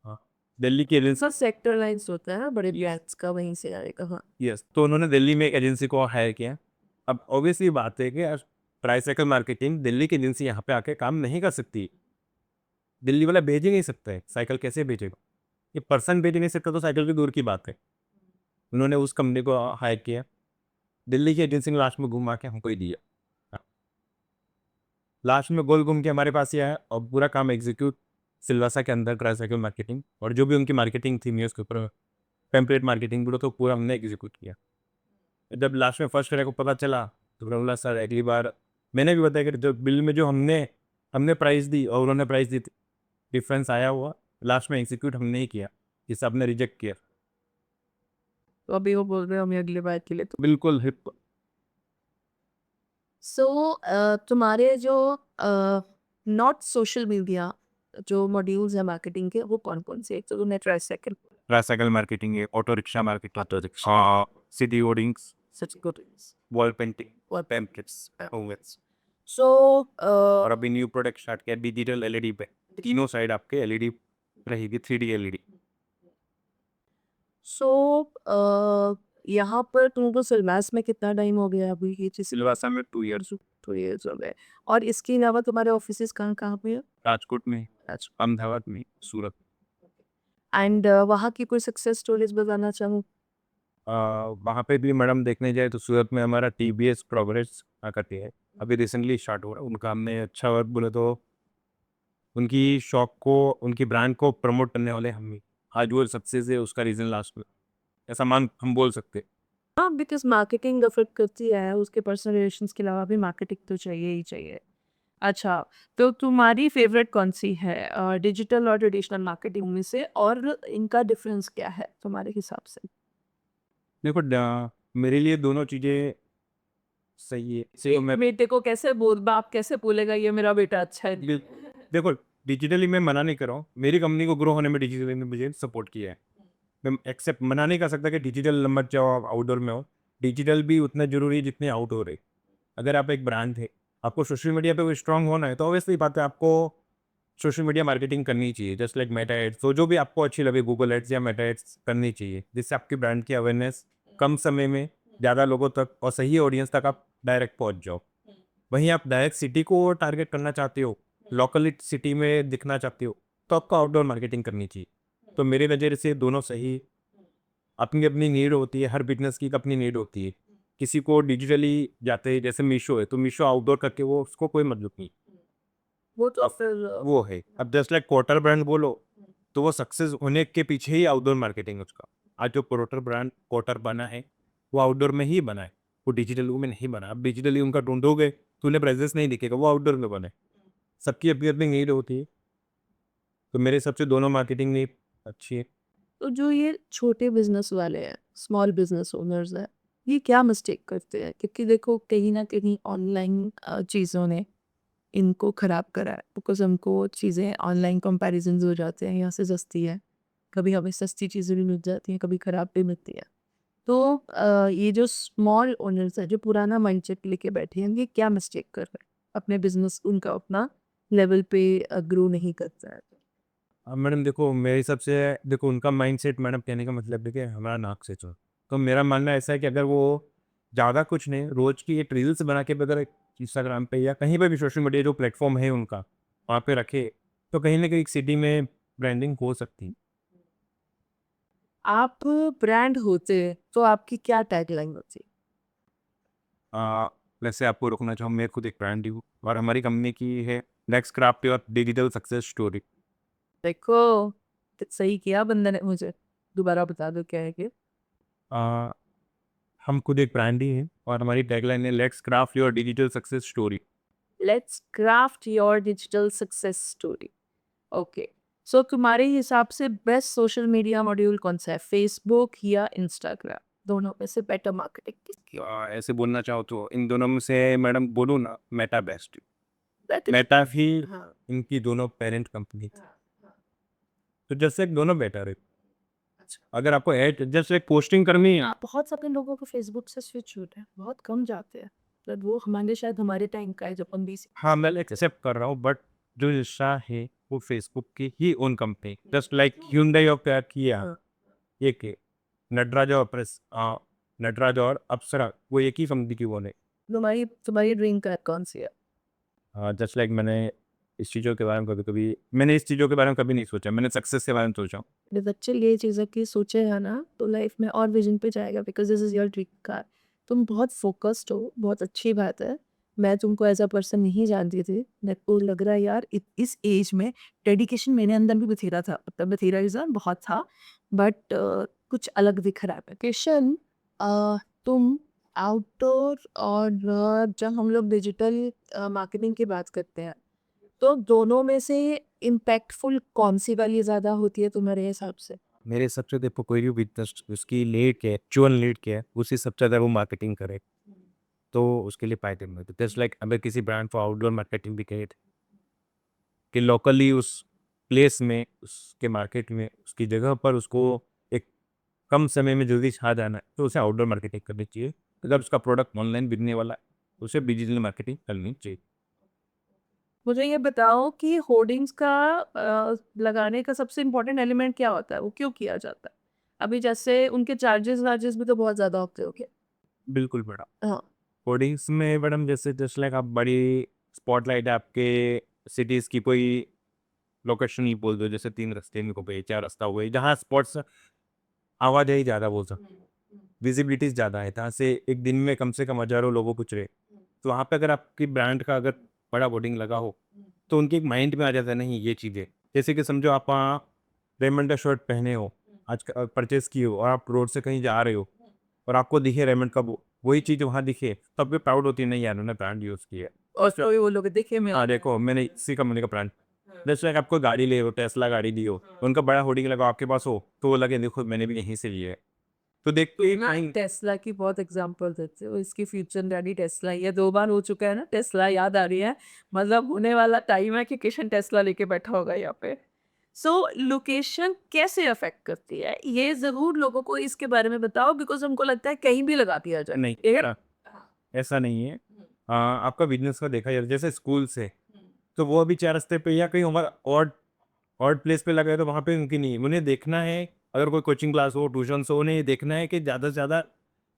हाँ, दिल्ली की एजेंसी। सर सेक्टर लाइन्स होता है ना बड़े ब्रांड्स का, वहीं से आएगा। हाँ। यस, तो उन्होंने दिल्ली में एक एजेंसी को हायर किया। अब ऑब्वियसली बात है कि ट्राईसाइकिल मार्केटिंग दिल्ली की एजेंसी यहाँ पे आके काम नहीं कर सकती। दिल्ली वाला भेज ही नहीं सकता है, साइकिल कैसे भेजेगा? ये पर्सन भेज ही नहीं सकता, तो साइकिल की दूर की बात है। उन्होंने उस कंपनी को हायर किया, दिल्ली की एजेंसी ने लास्ट में घुमा के हमको ही दिया। लास्ट में गोल घूम के हमारे पास ही आया, और पूरा काम एग्जीक्यूट सिलवासा के अंदर ट्राईसाइकिल मार्केटिंग, और जो भी उनकी मार्केटिंग थी न्यूज़ के ऊपर, टेम्पलेट मार्केटिंग बोलो, तो पूरा हमने एग्जीक्यूट किया। जब लास्ट में फर्स्ट क्राई को पता चला, तो उन्होंने बोला सर अगली बार, मैंने भी बताया कि जो बिल में जो हमने हमने प्राइस दी और उन्होंने प्राइस दी, डिफरेंस आया हुआ, लास्ट में एग्जीक्यूट हमने ही किया, ये सब ने रिजेक्ट किया। तो अभी वो बोल रहे हो हमें अगली बार के लिए। तो बिल्कुल हिप। सो तुम्हारे जो नॉट सोशल मीडिया जो मॉड्यूल्स हैं मार्केटिंग के, वो कौन कौन से? एक तो तुमने ट्राईसाइकिल, ट्राईसाइकिल मार्केटिंग है, auto rickshaw marketing, auto rickshaw, city hoardings, such good wall painting, और पैम्पलेट्स, ओवेंस, सो और अभी न्यू प्रोडक्ट स्टार्ट किया डिजिटल एलईडी पे, तीनों साइड आपके एलईडी रहेगी, 3D एलईडी। सो यहाँ पर तुमको सिलवास में कितना टाइम हो गया अभी ये चीज़? सिलवासा में 2 इयर्स। 2 years हो गए। और इसके अलावा तुम्हारे ऑफिसेस कहाँ कहाँ पे है? राजकोट में, अहमदाबाद में, सूरत। एंड वहाँ की कोई सक्सेस स्टोरीज बताना चाहूँ? वहाँ पे भी मैडम देखने जाए तो सूरत में हमारा TBS प्रोग्रेस करती है, अभी रिसेंटली स्टार्ट हो रहा है उनका। हमने अच्छा वर्क बोले तो उनकी शॉप को, उनकी ब्रांड को प्रमोट करने वाले हम ही। आज वो सक्सेस है, उसका रीज़न लास्ट में, ऐसा मान हम बोल सकते हैं। हाँ, बिकॉज़ मार्केटिंग एफर्ट करती है, उसके पर्सनल रिलेशंस के अलावा भी मार्केटिंग तो चाहिए ही चाहिए। अच्छा, तो तुम्हारी फ़ेवरेट कौन-सी है डिजिटल और ट्रेडिशनल मार्केटिंग में से, और इनका डिफ़रेंस क्या है तुम्हारे हिसाब से? देखो मेरे लिए दोनों चीज़ें सही है, सही मैं बेटे को कैसे बोल बाप कैसे बोलेगा ये मेरा बेटा अच्छा है? देखो डिजिटली मैं मना नहीं कर रहा हूँ, मेरी कंपनी को ग्रो होने में डिजिटली ने मुझे सपोर्ट किया है। मैं एक्सेप्ट मना नहीं कर सकता कि डिजिटल मत जाओ, आप आउटडोर में हो। डिजिटल भी उतना ज़रूरी है जितने आउटडोर है। अगर आप एक ब्रांड है, आपको सोशल मीडिया पे स्ट्रांग होना है, तो ऑब्वियसली बात है आपको सोशल मीडिया मार्केटिंग करनी चाहिए, जस्ट लाइक मेटा एड्स। तो जो भी आपको अच्छी लगे, गूगल एड्स या मेटा एड्स करनी चाहिए, जिससे आपकी ब्रांड की अवेयरनेस कम समय में ज़्यादा लोगों तक और सही ऑडियंस तक आप डायरेक्ट पहुँच जाओ। वहीं आप डायरेक्ट सिटी को टारगेट करना चाहते हो, लोकल सिटी में दिखना चाहते हो, तो आपको आउटडोर मार्केटिंग करनी चाहिए। तो मेरी नज़र से दोनों सही अपनी अपनी नीड होती है, हर बिजनेस की एक अपनी नीड होती है। किसी को डिजिटली जाते हैं, जैसे मीशो है तो मीशो आउटडोर करके वो उसको कोई मतलब नहीं, वो तो अब फिर वो है। अब जस्ट लाइक क्वार्टर ब्रांड बोलो तो वो सक्सेस होने के पीछे ही आउटडोर मार्केटिंग है उसका। आज जो क्वार्टर ब्रांड क्वार्टर बना है वो आउटडोर में ही बना है, वो डिजिटल में नहीं बना। अब डिजिटली उनका ढूंढोगे तो उन्हें प्रेजेंस नहीं दिखेगा, वो आउटडोर में बने। सबकी अपनी अपनी नीड होती है, तो मेरे हिसाब से दोनों मार्केटिंग नीड अच्छी है। तो जो ये छोटे बिजनेस वाले हैं, स्मॉल बिजनेस ओनर्स हैं, ये क्या मिस्टेक करते हैं? क्योंकि देखो कहीं ना कहीं ऑनलाइन चीज़ों ने इनको ख़राब करा है, बिकॉज हमको चीज़ें ऑनलाइन कंपैरिजन हो जाते हैं, यहाँ से सस्ती है, कभी हमें सस्ती चीज़ें भी मिल जाती हैं, कभी ख़राब भी मिलती है। तो ये जो स्मॉल ओनर्स है, जो पुराना माइंडसेट लेके बैठे हैं, ये क्या मिस्टेक कर रहे हैं? अपने बिजनेस उनका अपना लेवल पे ग्रो नहीं करता है। अब मैडम देखो मेरे हिसाब से, देखो उनका माइंडसेट मैडम कहने का मतलब है कि हमारा नाक से चलो। तो मेरा मानना ऐसा है कि अगर वो ज़्यादा कुछ नहीं, रोज़ की एक रील्स बना के अगर इंस्टाग्राम पे या कहीं पे भी सोशल मीडिया जो प्लेटफॉर्म है उनका वहाँ पे रखे, तो कहीं ना कहीं सिटी में ब्रांडिंग हो सकती है। आप ब्रांड होते तो आपकी क्या टैगलाइन होती? आ, वैसे आपको रोकना चाहूँ, मैं खुद एक ब्रांड हूँ और हमारी कंपनी की है next craft your digital success story. देखो, तो सही किया बंदे ने मुझे। दोबारा बता दो क्या है कि हम खुद एक ब्रांड ही हैं और हमारी टैगलाइन है let's craft your digital success story. Let's craft your digital success story. Okay, so तुम्हारे हिसाब से बेस्ट सोशल मीडिया मॉड्यूल कौन सा है, फेसबुक या इंस्टाग्राम? दोनों में से बेटर मार्केटिंग किसकी? ऐसे बोलना चाहो तो इन दोनों में से मैडम बोलूँ ना, मेटा बेस्ट। Better- मेटा ही हाँ, इनकी दोनों पेरेंट कंपनी थी, हाँ, हाँ। तो जैसे एक दोनों बेटर है। अच्छा, अगर आपको ऐड जैसे एक पोस्टिंग करनी है, बहुत सारे लोगों को फेसबुक से स्विच होते हैं, बहुत कम जाते हैं। बट वो हमारे शायद हमारे टाइम का है जब हम भी हाँ मैं एक्सेप्ट कर रहा हूँ, बट जो हिस्सा है वो फेसबुक की ही own company, just like hyundai और क्या किया, हाँ। ये के नटराज और प्रेस नटराज और अप्सरा वो एक ही कंपनी की ओन है। तुम्हारी तुम्हारी ड्रीम कार कौन सी है? जस्ट लाइक मैंने इस चीज़ों के बारे में इस चीज़ों के बारे में कभी नहीं सोचा, मैंने सक्सेस के बारे में सोचा। मेरे बच्चे ये चीज़ें की सोचेगा ना तो लाइफ में और विजन पे जाएगा, because this is your dream car. तुम बहुत फोकस्ड हो, बहुत अच्छी बात है। मैं तुमको एज अ पर्सन नहीं जानती थी, मेरे को लग रहा है यार इस एज में डेडिकेशन मेरे अंदर भी बथेरा था, मतलब बथेरा इज़ बहुत था, बट कुछ अलग दिख रहा है। क्वेश्चन, तुम आउटडोर और जब हम लोग डिजिटल मार्केटिंग की बात करते हैं, तो दोनों में से इम्पैक्टफुल कौन-सी वाली ज़्यादा होती है तुम्हारे हिसाब से? मेरे हिसाब से देखो कोई भी बिजनेस उसकी लीड क्या है, एक्चुअल लीड क्या है, उसी सबसे ज़्यादा वो मार्केटिंग करे तो उसके लिए फायदेमंद है। जस्ट लाइक अगर किसी ब्रांड को आउटडोर मार्केटिंग भी कहे कि लोकली उस प्लेस में, उसके मार्केट में, उसकी जगह पर उसको एक कम समय में जल्दी छा जाना है, तो उसे आउटडोर मार्केटिंग करनी चाहिए। अगर उसका प्रोडक्ट ऑनलाइन बिकने वाला है तो उसे डिजिटल मार्केटिंग करनी चाहिए। मुझे ये बताओ कि होर्डिंग्स का लगाने का सबसे इम्पोर्टेंट एलिमेंट क्या होता है? वो क्यों किया जाता है? अभी जैसे उनके चार्जेस वार्जेस भी तो बहुत ज़्यादा होते होंगे। बिल्कुल मैडम। हाँ, होर्डिंग्स में मैडम जैसे जस्ट लाइक आप बड़ी स्पॉटलाइट है आपके सिटीज़ की, कोई लोकेशन ही बोल दो, जैसे 3 रास्ते इनको पे 4 रास्ता हुए, जहाँ स्पॉट्स आवाजाही ज़्यादा बोल सकते, विजिबिलिटीज़ ज़्यादा है, जहाँ से एक दिन में कम से कम हज़ारों लोगों को चले। तो वहाँ पे अगर आपकी ब्रांड का अगर बड़ा होर्डिंग लगा हो, तो उनके एक माइंड में आ जाता है नहीं ये चीज़ें। जैसे कि समझो आप रेमंड का शर्ट पहने हो, आज परचेज़ किए हो और आप रोड से कहीं जा रहे हो और आपको दिखे रेमंड का वही चीज़ वहाँ दिखे, तो आपको प्राउड होती है नहीं यार उन्होंने ब्रांड यूज़ किया है। और फिर वही बोलोगे देखिए मैं हाँ, देखो मैंने इसी कंपनी का ब्रांड, जैसे लाइक आपको गाड़ी ले हो, टेस्ला गाड़ी ली हो, उनका बड़ा होर्डिंग लगा आपके पास हो, तो वो लगे देखो मैंने भी यहीं से लिया है। तो देखते ही ना कहीं टेस्ला की बहुत एग्जांपल देते हो, इसकी फ्यूचर डैडी टेस्ला ही है, 2 बार हो चुका है ना टेस्ला, याद आ रही है। मतलब होने वाला टाइम है कि किशन टेस्ला लेके बैठा होगा यहाँ पे। सो लोकेशन कैसे अफेक्ट करती है? ये ज़रूर लोगों को इसके बारे में बताओ, बिकॉज़ हमको लगता है कहीं भी लगा दिया जाए। नहीं, एक ऐसा नहीं है। आपका बिज़नेस का देखा जाए जैसे स्कूल से, तो वो अभी 4 रास्ते पे या कहीं और ऑड ऑड प्लेस पे लगा है तो वहाँ पे उनकी नहीं, उन्हें देखना है अगर कोई कोचिंग क्लास हो, ट्यूशन्स हो, उन्हें ये देखना है कि ज़्यादा से ज़्यादा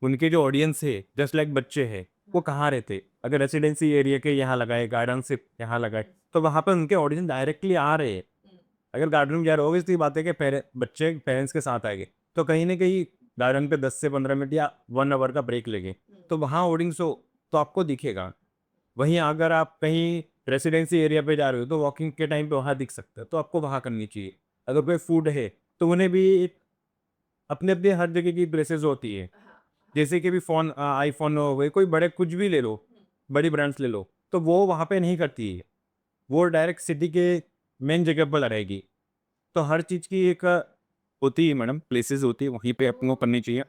उनके जो ऑडियंस है, जस्ट लाइक बच्चे हैं, वो कहाँ रहते। अगर रेसिडेंसी एरिया के यहाँ लगाए, गार्डन से यहाँ लगाए, तो वहाँ पे उनके ऑडियंस डायरेक्टली आ रहे हैं। अगर गार्डन में जा रहे हो, ऑब्वियसली बात है कि बच्चे पेरेंट्स के साथ आएँगे, तो कहीं न कहीं गार्डन पे 10 से 15 मिनट या 1 आवर का ब्रेक लेंगे तो वहाँ होर्डिंग्स हो तो आपको दिखेगा। वहीं अगर आप कहीं रेसिडेंसी एरिया पे जा रहे हो तो वॉकिंग के टाइम पे वहाँ दिख सकता है, तो आपको वहाँ करनी चाहिए। अगर कोई फूड है तो उन्हें भी अपने अपने हर जगह की प्लेसेस होती है। जैसे कि भी फ़ोन आईफ़ोन हो गए, कोई बड़े कुछ भी ले लो, बड़ी ब्रांड्स ले लो, तो वो वहाँ पे नहीं करती है। वो डायरेक्ट सिटी के मेन जगह पर लगाएगी। तो हर चीज़ की एक होती है मैडम, प्लेसेस होती है, वहीं पे अपन को करनी चाहिए।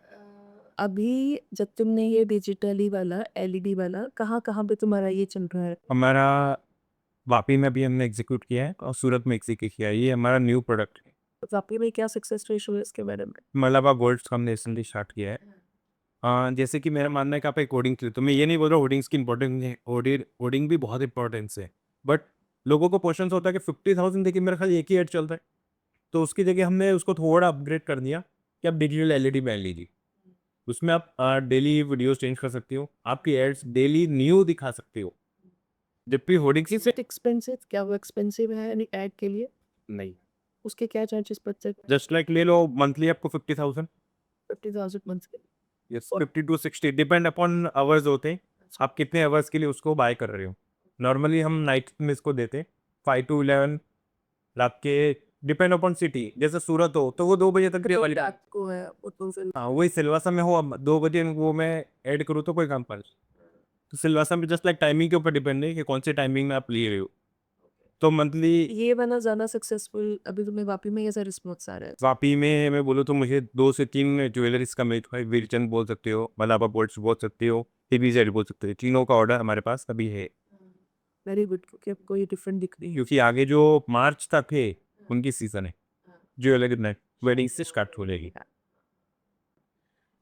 अभी जब तुमने ये डिजिटली वाला एलईडी वाला कहाँ पे तुम्हारा ये चल रहा है? हमारा वापी में भी हमने एग्जीक्यूट किया है और सूरत में एग्जीक्यूट किया है। ये हमारा न्यू प्रोडक्ट है। वाकई में क्या सक्सेस रेशो है इसके बारे में? मलाबा गोल्ड्स का हमने रिसेंटली स्टार्ट किया है। जैसे कि मेरा मानना है कि आप एक होर्डिंग्स ले, तो मैं ये नहीं बोल रहा होर्डिंग्स की इंपॉर्टेंस नहीं है, होर्डिंग भी बहुत इंपॉर्टेंस है। बट लोगों को क्वेश्चन होता है कि 50,000 देखिए मेरा ख्याल एक ही एड चल रहा है, तो उसकी जगह हमने उसको थोड़ा अपग्रेड कर दिया कि आप डिजिटल एलईडी पहन लीजिए। उसमें आप डेली वीडियोस चेंज कर सकती हो, आपकी एड्स डेली न्यू दिखा सकते हो, जबकि होर्डिंग्स इज से इट एक्सपेंसिव? क्या वो एक्सपेंसिव है ऐड के लिए? नहीं। उसके क्या चार्जेस पड़ते हैं? जस्ट लाइक ले लो, मंथली आपको 50,000, 50,000 मंथ के? Yes 50 to 60 depend upon hours होते हैं, आप कितने आवर्स के लिए उसको बाय कर रहे हो। नॉर्मली हम नाइट में इसको देते हैं 5 टू 11 रात के, डिपेंड अपॉन सिटी। जैसे सूरत हो तो वो 2 बजे तक वाली, रात को है वो तो फिर हाँ वही सिलवासा में हो, अब 2 बजे वो मैं ऐड करूँ तो कोई काम पर, तो सिलवासा में जस्ट लाइक टाइमिंग के ऊपर डिपेंड है कि कौन से टाइमिंग में आप ले रहे हो। तो मंथली ये वाला ज़्यादा सक्सेसफुल अभी तुम्हें वापी में कैसा रिस्पॉन्स आ रहा है? वापी में मैं बोलूँ तो मुझे 2 से 3 ज्वेलरीज का मेट है, वीरचंद बोल सकते हो, मलाबा गोल्ड्स बोल सकते हो, टीबीजेड बोल सकते हो, तीनों का ऑर्डर हमारे पास अभी है। वेरी गुड, क्योंकि आपको ये डिफरेंट दिख रही है। क्योंकि आगे जो मार्च तक है उनकी सीजन है, ज्वेलरी नाइट वेडिंग से स्टार्ट हो जाएगी।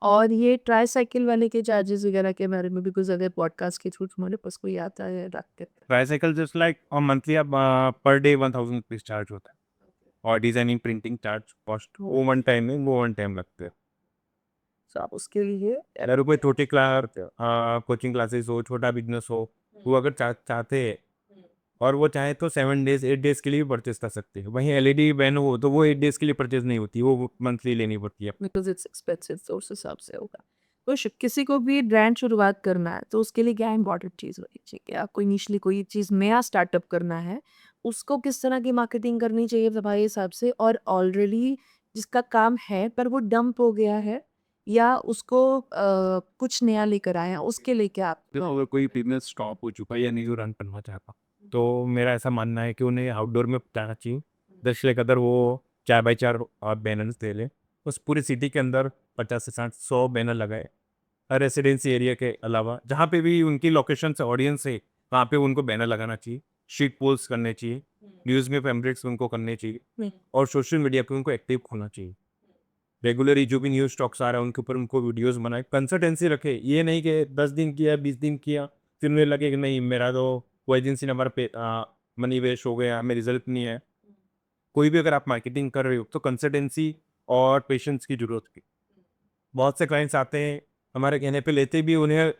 और ये ट्राई साइकिल वाले के चार्जेस वगैरह के बारे में भी कुछ अगर पॉडकास्ट के थ्रू तुम्हारे पास कोई आता है रख के? ट्राईसाइकिल जस्ट लाइक और मंथली आप पर डे 1000 रुपीज चार्ज होता है, और डिजाइनिंग प्रिंटिंग चार्ज कॉस्ट वो वन टाइम में, वो वन टाइम लगते हैं। तो आप उसके लिए अगर कोई छोटे क्लास कोचिंग क्लासेस हो, छोटा बिजनेस हो, वो अगर चाहते हैं और वो चाहे तो 7 डेज 8 डेज के लिए भी परचेज कर सकते हैं। वहीं एलईडी बैन हो तो वो 8 डेज के लिए परचेज नहीं होती, वो मंथली लेनी पड़ती है। बिकॉज इट्स एक्सपेंसिव तो उस हिसाब से होगा। तो किसी को भी ब्रांड शुरुआत करना है तो उसके लिए क्या इंपॉर्टेंट चीज़ होनी चाहिए? या कोई निचली कोई चीज़ नया स्टार्टअप करना है, उसको किस तरह की मार्केटिंग करनी चाहिए तुम्हारे हिसाब से? और ऑलरेडी जिसका काम है पर वो डंप हो गया है या उसको कुछ नया लेकर आए हैं, उसके लिए क्या आप? तो अगर कोई बिजनेस स्टॉप हो चुका है या नहीं जो रन करना चाहता, तो मेरा ऐसा मानना है कि उन्हें आउटडोर में जाना चाहिए। जैसे लाइक अगर वो 4x4 बैनर्स दे लें, उस पूरी सिटी के अंदर 50 से 60 100 बैनर लगाए, रेसिडेंसी एरिया के अलावा जहाँ पे भी उनकी लोकेशन से ऑडियंस है वहाँ पे उनको बैनर लगाना चाहिए, शीट पोल्स करने चाहिए, न्यूज़ में पैम्पलेट्स उनको करने चाहिए, और सोशल मीडिया पे उनको एक्टिव होना चाहिए। रेगुलरली जो भी न्यूज़ स्टॉक्स आ रहा है उनके ऊपर उनको वीडियोस बनाए, कंसल्टेंसी रखे। ये नहीं कि 10 दिन किया 20 दिन किया फिर उन्हें लगे कि नहीं मेरा तो वो एजेंसी ने हमारा मनी वेस्ट हो गया, हमें रिजल्ट नहीं है। कोई भी अगर आप मार्केटिंग कर रहे हो तो कंसल्टेंसी और पेशेंस की जरूरत है। बहुत से क्लाइंट्स आते हैं हमारे कहने पे लेते भी, उन्हें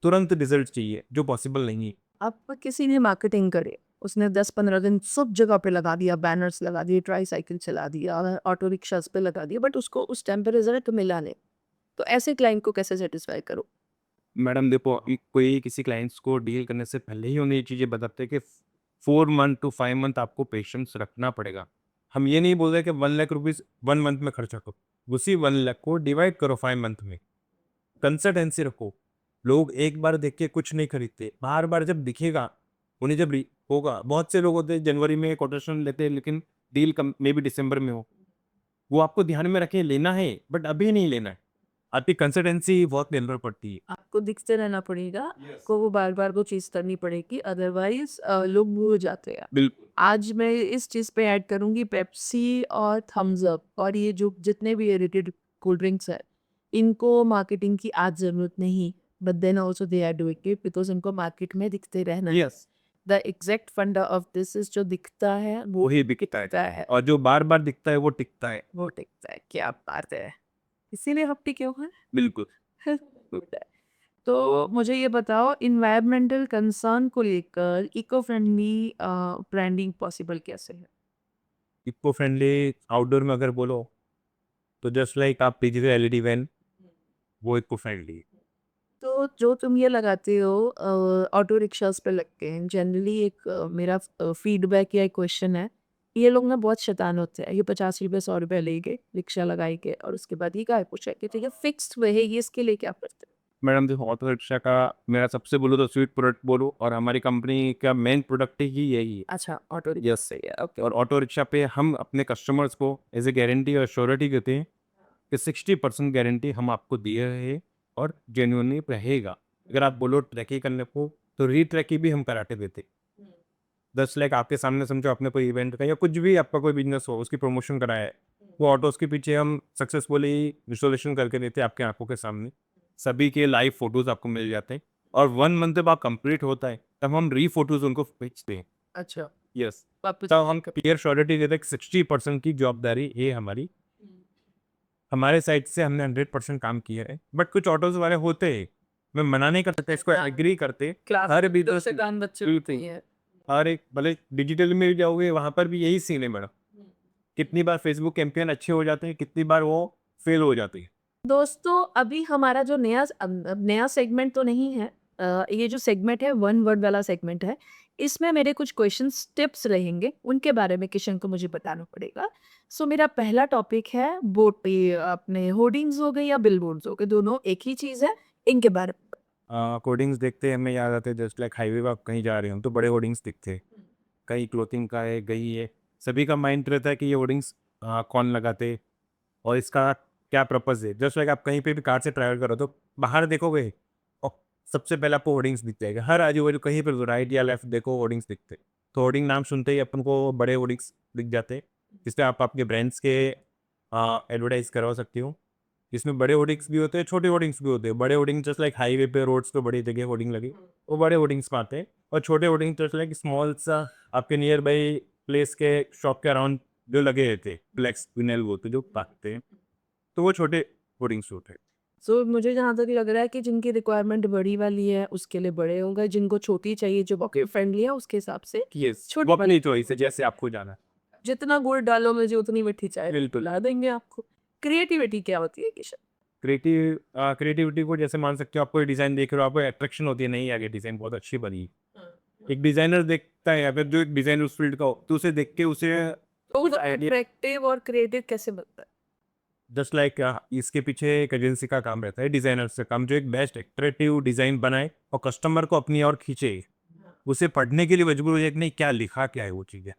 तुरंत रिजल्ट चाहिए जो पॉसिबल नहीं है। अब किसी ने मार्केटिंग करे, उसने 10-15 दिन सब जगह पे लगा दिया, बैनर्स लगा दिए, ट्राई साइकिल चला दिया, ऑटो रिक्शास पे लगा दिया, बट उसको उस टाइम पे रिजल्ट मिला नहीं। तो ऐसे क्लाइंट को कैसे सेटिस्फाई करो? मैडम देखो, कोई किसी क्लाइंट्स को डील करने से पहले ही उन्हें ये चीज़ें बताते हैं कि 4 मंथ to 5 मंथ आपको पेशेंस रखना पड़ेगा। हम ये नहीं बोल रहे कि 1 लाख रुपीज़ 1 मंथ में खर्चा करो, उसी 1 लाख को डिवाइड करो 5 मंथ में। कंसिस्टेंसी रखो। लोग एक बार देख के कुछ नहीं खरीदते, बार बार जब दिखेगा उन्हें, जब होगा। बहुत से लोग होते हैं जनवरी में कोटेशन लेते हैं लेकिन डील कम मे भी दिसंबर में हो। वो आपको ध्यान में रखे लेना है, बट अभी नहीं लेना है। आपकी कंसिस्टेंसी बहुत निर्भर पड़ती है। आपको दिखते रहना पड़ेगा, आपको वो बार-बार वो चीज़ करनी पड़ेगी, अदरवाइज़ लोग भूल जाते हैं। बिल्कुल। आज मैं इस चीज़ पे ऐड करूँगी पेप्सी और थम्स अप और ये जो जितने भी एडिटेड कोल्ड ड्रिंक्स हैं, इनको मार्केटिंग की आज ज़रूरत नहीं, but then also they are doing it because इनको मार्केट में दिखते रहना है। Yes, the exact funda of this is जो दिखता है वो वही बिकता टिकता है है, और जो बार बार दिखता है वो टिकता है। वो टिकता है। क्या बात है! इसीलिए हम टिके हुए बिल्कुल। हैं। गुड है। तो मुझे ये बताओ एनवायरमेंटल कंसर्न को लेकर इको फ्रेंडली ब्रांडिंग पॉसिबल कैसे है? इको फ्रेंडली आउटडोर में अगर बोलो तो जस्ट लाइक आप डिजिटल एलईडी वैन, वो इको फ्रेंडली। तो जो तुम ये लगाते हो ऑटो रिक्शास पे लगते हैं जनरली, एक मेरा फीडबैक या एक क्वेश्चन है, ये लोग ना बहुत शैतान होते हैं। ये 50 रुपये 100 रुपये लेंगे रिक्शा लगाएंगे और उसके बाद ये काय पूछेंगे तो ये फिक्स्ड वे है, ये इसके लिए क्या करते हैं? मैडम देखो, ऑटो रिक्शा का मेरा सबसे बोलो तो स्वीट प्रोडक्ट बोलो, और हमारी कंपनी का मेन प्रोडक्ट ही यही है। अच्छा, ऑटो रिक्शा यस। सही है, ओके। और ऑटो रिक्शा पे हम अपने कस्टमर्स को एज ए गारंटी और श्योरिटी देते हैं कि 60% गारंटी हम आपको दिए है और जेन्युइनली रहेगा। अगर आप बोलो ट्रैकिंग करने को, तो रीट्रैकिंग भी हम कराते देते। 10 लाख आपके सामने, समझो आपने कोई इवेंट का या कुछ भी आपका कोई बिजनेस हो, उसकी प्रमोशन कराया है, वो ऑटोस के पीछे हम सक्सेसफुली विजुअलेशन करके देते हैं आपके आंखों के सामने। सभी के लाइव फोटोज आपको मिल जाते हैं, और 1 मंथ जब आप कंप्लीट होता है तब हम री फोटोज उनको भेजते हैं। अच्छा, यस। वापस तब हम क्लियर श्योरिटी देते हैं कि 60% की जवाबदारी ये हमारी, हमारे साइड से हमने 100% काम किया है। बट कुछ ऑटोज वाले होते हैं, मैं मना नहीं कर सकता, इसको हाँ। एग्री करते। क्लास हर में बिजनेस से कान बच्चे बिल्कुल। होते हैं। हर एक, भले डिजिटल में भी जाओगे वहां पर भी यही सीन है मैडम। कितनी बार फेसबुक कैंपेन अच्छे हो जाते हैं, कितनी बार वो फेल हो जाते हैं। दोस्तों, अभी हमारा जो नया सेगमेंट तो नहीं है, ये जो सेगमेंट है वन वर्ड वाला सेगमेंट है, इसमें मेरे कुछ क्वेश्चंस टिप्स रहेंगे, उनके बारे में किशन को मुझे बताना पड़ेगा। सो मेरा पहला टॉपिक है बोर्ड पे, अपने होर्डिंग्स हो गए या बिलबोर्ड्स हो गए, दोनों एक ही चीज़ है, इनके बारे में। कोडिंग्स देखते हमें याद आते हैं, जस्ट लाइक हाईवे पर आप कहीं जा रहे हो तो बड़े होर्डिंग्स दिखते हैं। कहीं क्लोथिंग का है, कहीं है, सभी का माइंड रहता है कि ये होर्डिंग्स कौन लगाते और इसका क्या पर्पज़ है। जस्ट लाइक आप कहीं पे भी कार से ट्रैवल करो तो बाहर देखोगे और सबसे पहले आपको होर्डिंग्स दिख जाएगा। हर आजू बाजू कहीं पर राइट या लेफ्ट देखो होर्डिंग्स दिखते। तो होर्डिंग नाम सुनते ही अपन को बड़े होर्डिंग्स दिख जाते हैं, जिससे आप आपके ब्रांड्स के एडवर्टाइज करवा सकती हो। इसमें बड़े होर्डिंग्स भी होते हैं, छोटे होर्डिंग्स भी होते हैं। बड़े होर्डिंग जस्ट लाइक हाईवे पे, रोड्स पे बड़ी जगह होर्डिंग लगी, वो बड़े होर्डिंग्स में आते हैं। और छोटे होर्डिंग जस्ट लाइक स्मॉल सा आपके नियर बाई प्लेस के शॉप के अराउंड जो लगे रहते हैं, फ्लेक्स विनल वो तो जो पाते हैं, तो वो छोटे होर्डिंग्स होते हैं। सो मुझे जहाँ तक लग रहा है कि जिनकी रिक्वायरमेंट बड़ी वाली है उसके लिए बड़े होंगे, जिनको छोटी चाहिए जो पॉकेट फ्रेंडली है उसके हिसाब से यस, छोटे वो वाले। अपनी चॉइस है, जैसे आपको जाना है। जितना गुड़ डालो मुझे उतनी मीठी चाय बिल्कुल। ला देंगे आपको। क्रिएटिविटी क्या होती है किशन? क्रिएटिविटी को जैसे मान सकते हो, आप कोई डिज़ाइन देख रहे हो, आपको अट्रैक्शन होती है, नहीं आगे डिज़ाइन बहुत अच्छी बनी है। एक डिज़ाइनर देखता है, या फिर जो एक डिज़ाइनर उस फील्ड का हो, तो उसे देख के उसे तो कुछ आइडिया। अट्रैक्टिव और क्रिएटिव कैसे बनता है? जस्ट लाइक इसके पीछे एक एजेंसी का काम रहता है, डिज़ाइनर से काम, जो एक बेस्ट एट्रैक्टिव डिज़ाइन बनाए और कस्टमर को अपनी ओर खींचे, उसे पढ़ने के लिए मजबूर हो जाए कि नहीं क्या लिखा क्या है वो चीज़ें।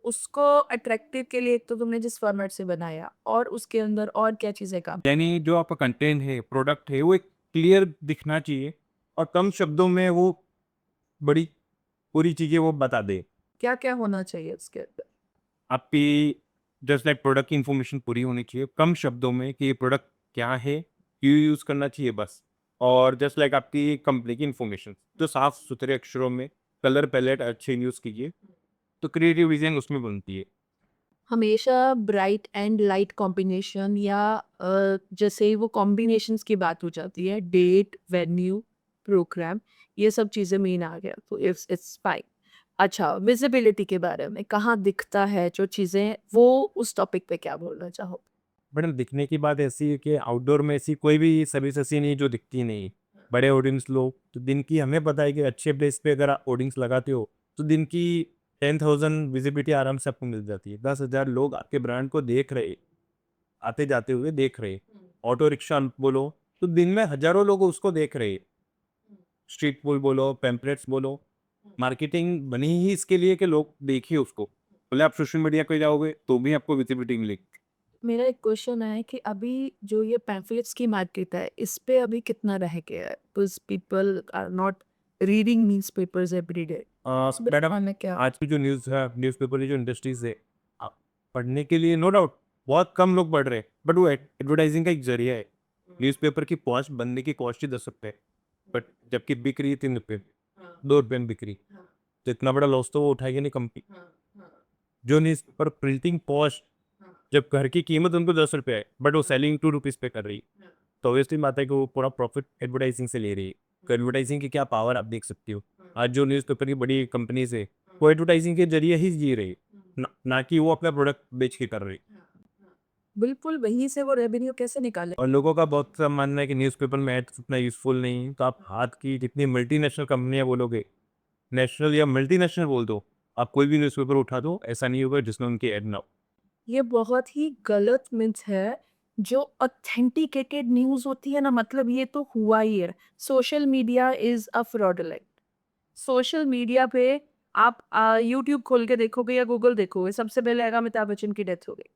उसको अट्रैक्टिव के लिए एक तो तुमने जिस फॉर्मेट से बनाया और उसके अंदर और क्या चीज़ें काम? यानी जो आपका कंटेंट है, प्रोडक्ट है, वो एक क्लियर दिखना चाहिए और कम शब्दों में वो बड़ी पूरी चीज़ें वो बता दे। क्या क्या होना चाहिए उसके अंदर? आपकी जस्ट लाइक प्रोडक्ट की इन्फॉर्मेशन पूरी होनी चाहिए, कम शब्दों में कि ये प्रोडक्ट क्या है, क्यों यूज़ करना चाहिए बस। और जस्ट लाइक आपकी कंपनी की इन्फॉर्मेशन तो साफ सुथरे अक्षरों में, कलर पैलेट अच्छे यूज़ कीजिए, तो क्रिएटिव डिज़ाइन उसमें बनती है। हमेशा ब्राइट एंड लाइट कॉम्बिनेशन या जैसे वो कॉम्बिनेशंस की बात हो जाती है, डेट, वेन्यू, प्रोग्राम, ये सब चीज़ें मेन आ गया तो इट्स फाइन। अच्छा, विजिबिलिटी के बारे में कहाँ दिखता है जो चीज़ें, वो उस टॉपिक पे क्या बोलना चाहो? मैडम दिखने की बात ऐसी है कि आउटडोर में ऐसी कोई भी सर्विस ऐसी नहीं जो दिखती नहीं। बड़े होर्डिंग्स लो तो दिन की, हमें पता है कि अच्छे प्लेस पे अगर आप होर्डिंग्स लगाते हो तो दिन की 10,000 विजिबिलिटी आराम से आपको मिल जाती है। 10,000 लोग आपके ब्रांड को देख रहे, आते जाते हुए देख रहे। ऑटो रिक्शा बोलो तो दिन में हजारों लोग उसको देख रहे। स्ट्रीट फूड बोलो, पैम्पलेट्स बोलो, मार्केटिंग बनी ही इसके लिए कि लोग देखिए उसको। भले आप सोशल मीडिया पे जाओगे तो भी आपको विजिबिलिटी मिलेगी। मेरा एक क्वेश्चन है कि अभी जो ये पैम्फलेट्स की मार्केट है, इस पे अभी कितना रह गया है? Because people are not reading newspapers every day. इस पे मैडम, में क्या? आज की जो न्यूज़ है, न्यूज़पेपर की जो इंडस्ट्रीज है, पढ़ने के लिए नो डाउट बहुत कम लोग पढ़ रहे हैं, बट वो एडवर्टाइजिंग का एक जरिया है। न्यूज़पेपर की कॉस्ट बनने की कॉस्ट ही 10 रुपये, बट जबकि बिक रही है 3 रुपये, 2 रुपये में बिक रही, तो इतना बड़ा लॉस तो वो उठाएगी नहीं कंपनी। जो न्यूज़पेपर प्रिंटिंग कॉस्ट, जब घर की कीमत उनको 10 रुपये है, बट वो सेलिंग 2 रुपीज़ पे कर रही, तो ऑब्वियसली बात है कि वो पूरा प्रॉफिट एडवर्टाइजिंग से ले रही है। तो एडवर्टाइजिंग की क्या पावर आप देख सकती हो। आज जो न्यूज़पेपर की बड़ी कंपनीज है, वो एडवर्टाइजिंग के जरिए ही जी रही, ना कि वो अपना प्रोडक्ट बेच के कर रही। बिल्कुल वहीं से वो रेवेन्यू कैसे निकाले? और लोगों का बहुत सा मानना है कि न्यूज़पेपर में एड्स उतना यूज़फुल नहीं है, तो आप हाथ की जितनी मल्टीनेशनल कंपनियाँ बोलोगे, नेशनल या मल्टीनेशनल बोल दो, आप कोई भी न्यूज़पेपर उठा दो, ऐसा नहीं होगा जिसमें उनकी ऐड ना हो। ये बहुत ही गलत मिथ है। जो ऑथेंटिकेटेड न्यूज़ होती है ना, मतलब ये तो हुआ ही है। Social media is a fraudulent. Social media पे आप यूट्यूब खोल के देखोगे या गूगल देखोगे, सबसे पहले आएगा अमिताभ बच्चन की डेथ हो गई।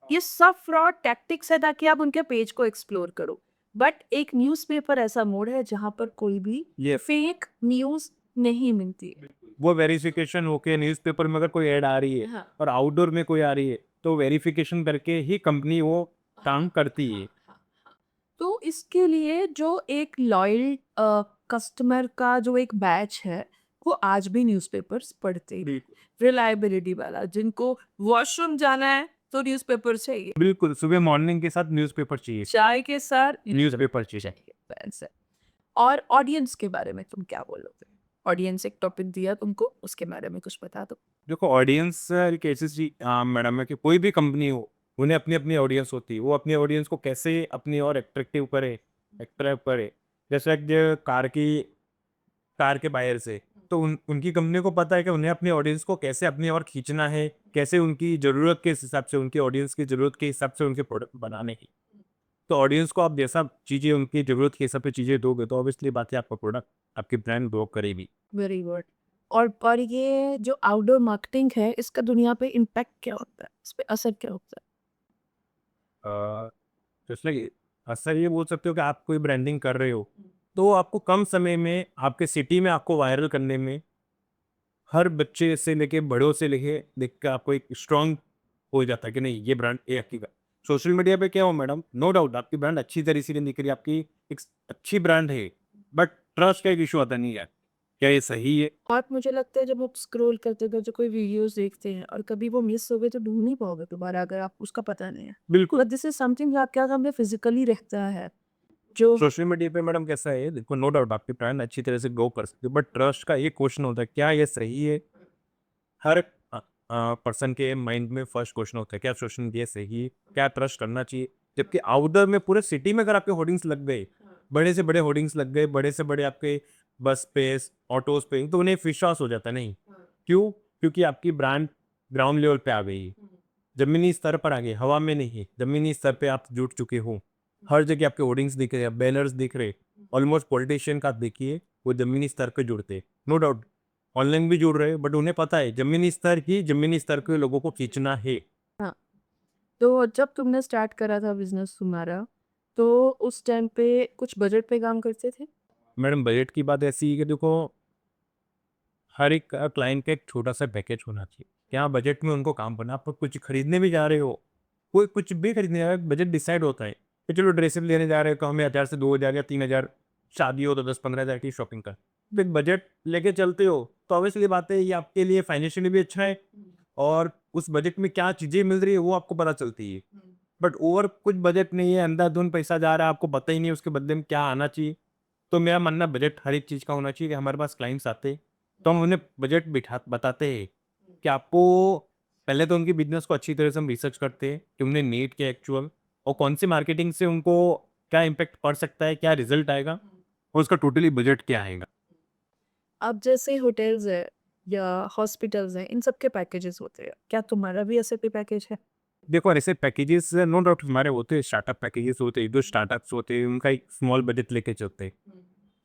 ये सब फ्रॉड टैक्टिक्स है ताकि आप उनके पेज को एक्सप्लोर करो। बट एक न्यूज़पेपर ऐसा मोड़ है जहाँ पर कोई भी ये फेक न्यूज़ नहीं मिलती है। वो वेरिफिकेशन होके न्यूज़पेपर में अगर कोई ऐड आ रही है हाँ। और आउटडोर में कोई आ रही है, तो वेरिफिकेशन करके ही कंपनी वो काम हाँ, करती है। हाँ, हाँ, हाँ। तो इसके लिए जो एक लॉयल कस्टमर का जो एक बैच है, वो आज भी न्यूज़पेपर्स पढ़ते ही। रिलायबिलिटी वाला, जिनको वॉशरूम जाना है तो न्यूज़पेपर चाहिए, बिल्कुल, सुबह मॉर्निंग के साथ न्यूज़पेपर चाहिए, चाय के साथ न्यूज़पेपर चाहिए। चाहिए, वैसे। और ऑडियंस के बारे में तुम क्या बोलोगे? ऑडियंस एक टॉपिक दिया तुमको, उसके बारे में कुछ बता दो। देखो ऑडियंस एक ऐसी चीज़ मैडम है कि कोई भी कंपनी हो, उन्हें अपनी-अपनी ऑडियंस होती है। वो अपनी ऑडियंस को कैसे अपनी ओर अट्रैक्ट करे। जैसे एक जो कार के बायर्स है, तो उनकी कंपनी को पता है कि उन्हें अपनी ऑडियंस को कैसे अपनी ओर खींचना है, कैसे उनकी ज़रूरत के हिसाब से, उनकी ऑडियंस की ज़रूरत के हिसाब से उनके प्रोडक्ट बनाने हैं। तो ऑडियंस को आप जैसा चीज़ें उनकी ज़रूरत के हिसाब से चीज़ें दोगे, तो ऑब्वियसली बात है आपका प्रोडक्ट, आपकी ब्रांड ग्रो करेगी। Very good. और ये जो आउटडोर मार्केटिंग है, इसका दुनिया पे इम्पैक्ट क्या होता है? इस पे असर क्या होता है? जैसे लाइक असर ये बोल सकते हो कि आप कोई ब्रांडिंग कर रहे हो, तो आपको कम समय में आपके सिटी में आपको वायरल करने में हर बच्चे से लेके बड़ों से लेके देख के आपको एक स्ट्रांग हो जाता है कि नहीं ये ब्रांड ए आपकी। सोशल मीडिया पे क्या हो मैडम, नो डाउट आपकी ब्रांड अच्छी तरह से नहीं दिख रही, आपकी एक अच्छी ब्रांड है, बट ट्रस्ट का एक इशू आता नहीं है, क्या ये सही है? और मुझे लगता है जब आप स्क्रॉल करते कोई वीडियोस देखते हैं और कभी वो मिस हो गए तो ढूंढ नहीं पाओगे दोबारा, अगर आप उसका पता नहीं है। बिल्कुल। बट दिस इज समथिंग जो आपके सामने फिजिकली रहता है, जो सोशल मीडिया पे मैडम कैसा है, देखो नो डाउट आपकी ब्रांड अच्छी तरह से ग्रो कर सकते हो, बट ट्रस्ट का ये क्वेश्चन होता है, क्या ये सही है? हर पर्सन के माइंड में फर्स्ट क्वेश्चन होता है, क्या सोशल मीडिया सही है? क्या ट्रस्ट करना चाहिए? जबकि आउटडोर में पूरे सिटी में अगर आपके होर्डिंग्स लग गए, बड़े से बड़े होर्डिंग्स लग गए, बड़े से बड़े आपके बस पे, ऑटोज पे, तो उन्हें विश्वास हो जाता है नहीं। क्यों? क्योंकि आपकी ब्रांड ग्राउंड लेवल पे आ गई है, जमीनी स्तर पर आ गई, हवा में नहीं, जमीनी स्तर पे आप जुट चुके हो। हर जगह आपके होर्डिंग्स दिख रहे हैं, बैनर्स दिख रहे, ऑलमोस्ट पॉलिटिशियन का आप देखिए, वो जमीनी स्तर पे जुड़ते, नो डाउट ऑनलाइन भी जुड़ रहे हैं, बट उन्हें पता है जमीनी स्तर के लोगों को खींचना है। हाँ। तो जब तुमने स्टार्ट करा था बिजनेस तुम्हारा, तो उस टाइम पे कुछ बजट पे काम करते थे? मैडम बजट की बात ऐसी है कि देखो हर एक क्लाइंट का एक छोटा सा पैकेज होना चाहिए, क्या बजट में उनको काम करना, आप कुछ खरीदने भी जा रहे हो, कोई कुछ भी खरीदने जा रहा है, बजट डिसाइड होता है कि चलो ड्रेसेस लेने जा रहे हो, तो हमें 1000 से 2000 या 3000, शादी हो तो 10-15 हज़ार की शॉपिंग कर, तो एक बजट लेके चलते हो, तो ऑब्वियसली बात है ये आपके लिए फाइनेंशियली भी अच्छा है, और उस बजट में क्या चीज़ें मिल रही है वो आपको पता चलती है। बट ओवर कुछ बजट नहीं है, अंधाधुंध पैसा जा रहा है, आपको पता ही नहीं है उसके बदले में क्या आना चाहिए। तो मेरा मानना बजट हर एक चीज़ का होना चाहिए कि हमारे पास क्लाइंट्स आते हैं, तो हम उन्हें बजट बिठा बताते हैं कि आपको पहले तो उनकी बिज़नेस को अच्छी तरह से हम रिसर्च करते हैं कि उन्हें नीड क्या है एक्चुअल, और कौन सी मार्केटिंग से उनको क्या इम्पैक्ट पड़ सकता है, क्या रिज़ल्ट आएगा, और उसका टोटली बजट क्या आएगा। अब जैसे होटल्स है या हॉस्पिटल्स हैं, इन सब के पैकेजेस होते हैं, क्या तुम्हारा भी ऐसे पे पैकेज है? देखो ऐसे पैकेजेस नो डाउट हमारे होते हैं, स्टार्टअप पैकेजेस होते हैं, जो स्टार्टअप्स होते हैं उनका एक स्मॉल बजट लेके चलते हैं,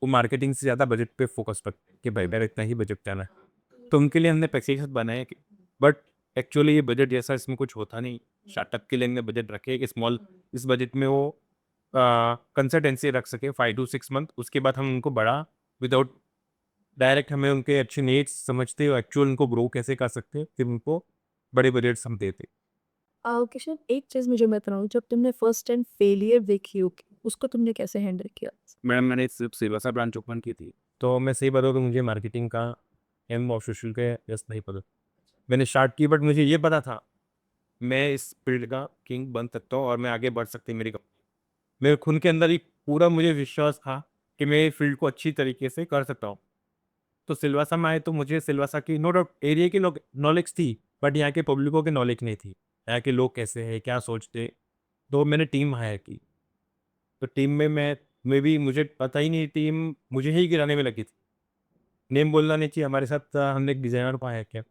वो मार्केटिंग से ज़्यादा बजट पे फोकस करते हैं कि भाई मेरा इतना ही बजट जाना है, तो उनके लिए हमने पैकेजेस बनाए, बट एक्चुअली ये बजट जैसा इसमें कुछ होता नहीं। स्टार्टअप के लिए हमने बजट रखे कि स्मॉल, इस बजट में वो कंसल्टेंसी रख सके 5 to 6 मंथ, उसके बाद हम उनको बड़ा विदाउट डायरेक्ट हमें उनके अच्छे नीड्स समझते हो एक्चुअल उनको ग्रो कैसे कर सकते हैं, फिर उनको बड़े बजट्स हम देते। किशन, एक चीज़ मुझे बताओ, जब तुमने फर्स्ट टाइम फेलियर देखी होगी, उसको तुमने कैसे हैंडल किया? मैडम मैंने सिर्फ सिलवासा ब्रांच ओपन की थी, तो मैं सही बताऊँ तो मुझे मार्केटिंग का एम और सोशल का यस नहीं पता। मैंने स्टार्ट की, बट मुझे ये पता था मैं इस फील्ड का किंग बन सकता हूँ और मैं आगे बढ़ सकती मेरी कंपनी। मेरे खुद के अंदर एक पूरा मुझे विश्वास था कि मैं ये फील्ड को अच्छी तरीके से कर सकता हूँ। तो सिलवासा में आए तो मुझे सिलवासा की नो डाउट एरिया की नॉलेज थी, बट यहाँ के पब्लिकों की नॉलेज नहीं थी। यहाँ के लोग कैसे हैं, क्या सोचते हैं, तो मैंने टीम हायर की। तो टीम में मैं भी मुझे पता ही नहीं, टीम मुझे ही गिराने में लगी थी। नेम बोलना नहीं चाहिए, हमारे साथ हमने एक डिज़ाइनर को हायर किया।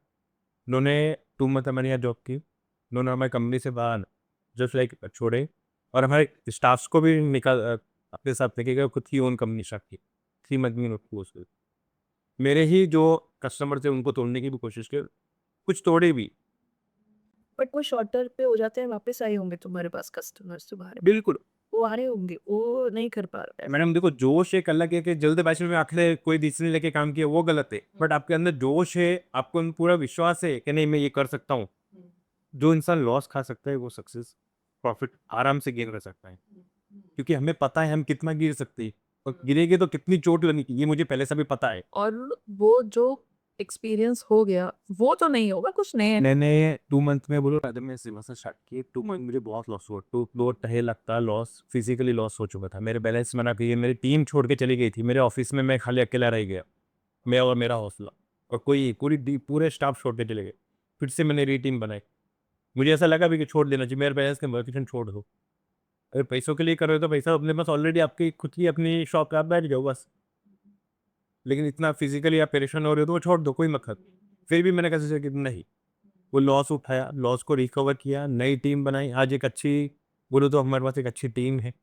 उन्होंने 2 मंथ हमारे यहाँ जॉब की। उन्होंने हमारी कंपनी से बाहर जस्ट लाइक छोड़े, और हमारे स्टाफ्स को भी अपने साथ लेके गए, खुद की ओन कंपनी स्टार्ट की। 3 मंथ में उनको मेरे ही जो कस्टमर थे उनको तोड़ने की भी कोशिश की, कुछ तोड़े भी। बट वो शॉर्ट टर्म पे हो जाते हैं, वापस आए होंगे तुम्हारे पास कस्टमर्स तुम्हारे, बिल्कुल। वो आ रहे होंगे, वो नहीं कर पा रहे हैं। मैडम देखो, जोश एक अलग है कि जल्दबाजी में आखिर कोई डिसीजन लेके काम किया, वो गलत है। बट आपके अंदर जोश है, आपको पूरा विश्वास है कि नहीं मैं ये कर सकता हूँ। जो इंसान लॉस खा सकता है वो सक्सेस प्रॉफिट आराम से गेन कर सकता है, क्योंकि हमें पता है हम कितना गिर सकते हैं, और गिरेंगे तो कितनी चोट लगेगी, ये मुझे पहले से भी पता है। और वो जो एक्सपीरियंस हो गया वो तो नहीं होगा, कुछ नए मैंने 2 मंथ में बोलो राधे में सेवा से स्टार्ट किए। 2 मंथ मुझे बहुत लॉस हुआ, 2 लाख का लॉस, फिजिकली लॉस हो चुका था। मेरे बैलेंस बना के मेरी टीम छोड़ के चली गई थी। मेरे ऑफिस में मैं खाली अकेला रह गया, मैं और मेरा हौसला, और कोई पूरे स्टाफ छोड़ के चले गए। फिर से मैंने री टीम बनाई। मुझे ऐसा लगा भी कि छोड़ देना चाहिए, मेरे बैलेंस के वर्केशन छोड़ दो। अगर पैसों के लिए कर रहे हो तो पैसा अपने पास ऑलरेडी, आपकी खुद की अपनी शॉप पे आप बैठ जाओ बस। लेकिन इतना फिजिकली आप परेशान हो रहे हो तो वो छोड़ दो, कोई मकसद। फिर भी मैंने कैसे कि नहीं, वो लॉस उठाया, लॉस को रिकवर किया, नई टीम बनाई। आज एक अच्छी, बोलो तो हमारे पास एक अच्छी टीम है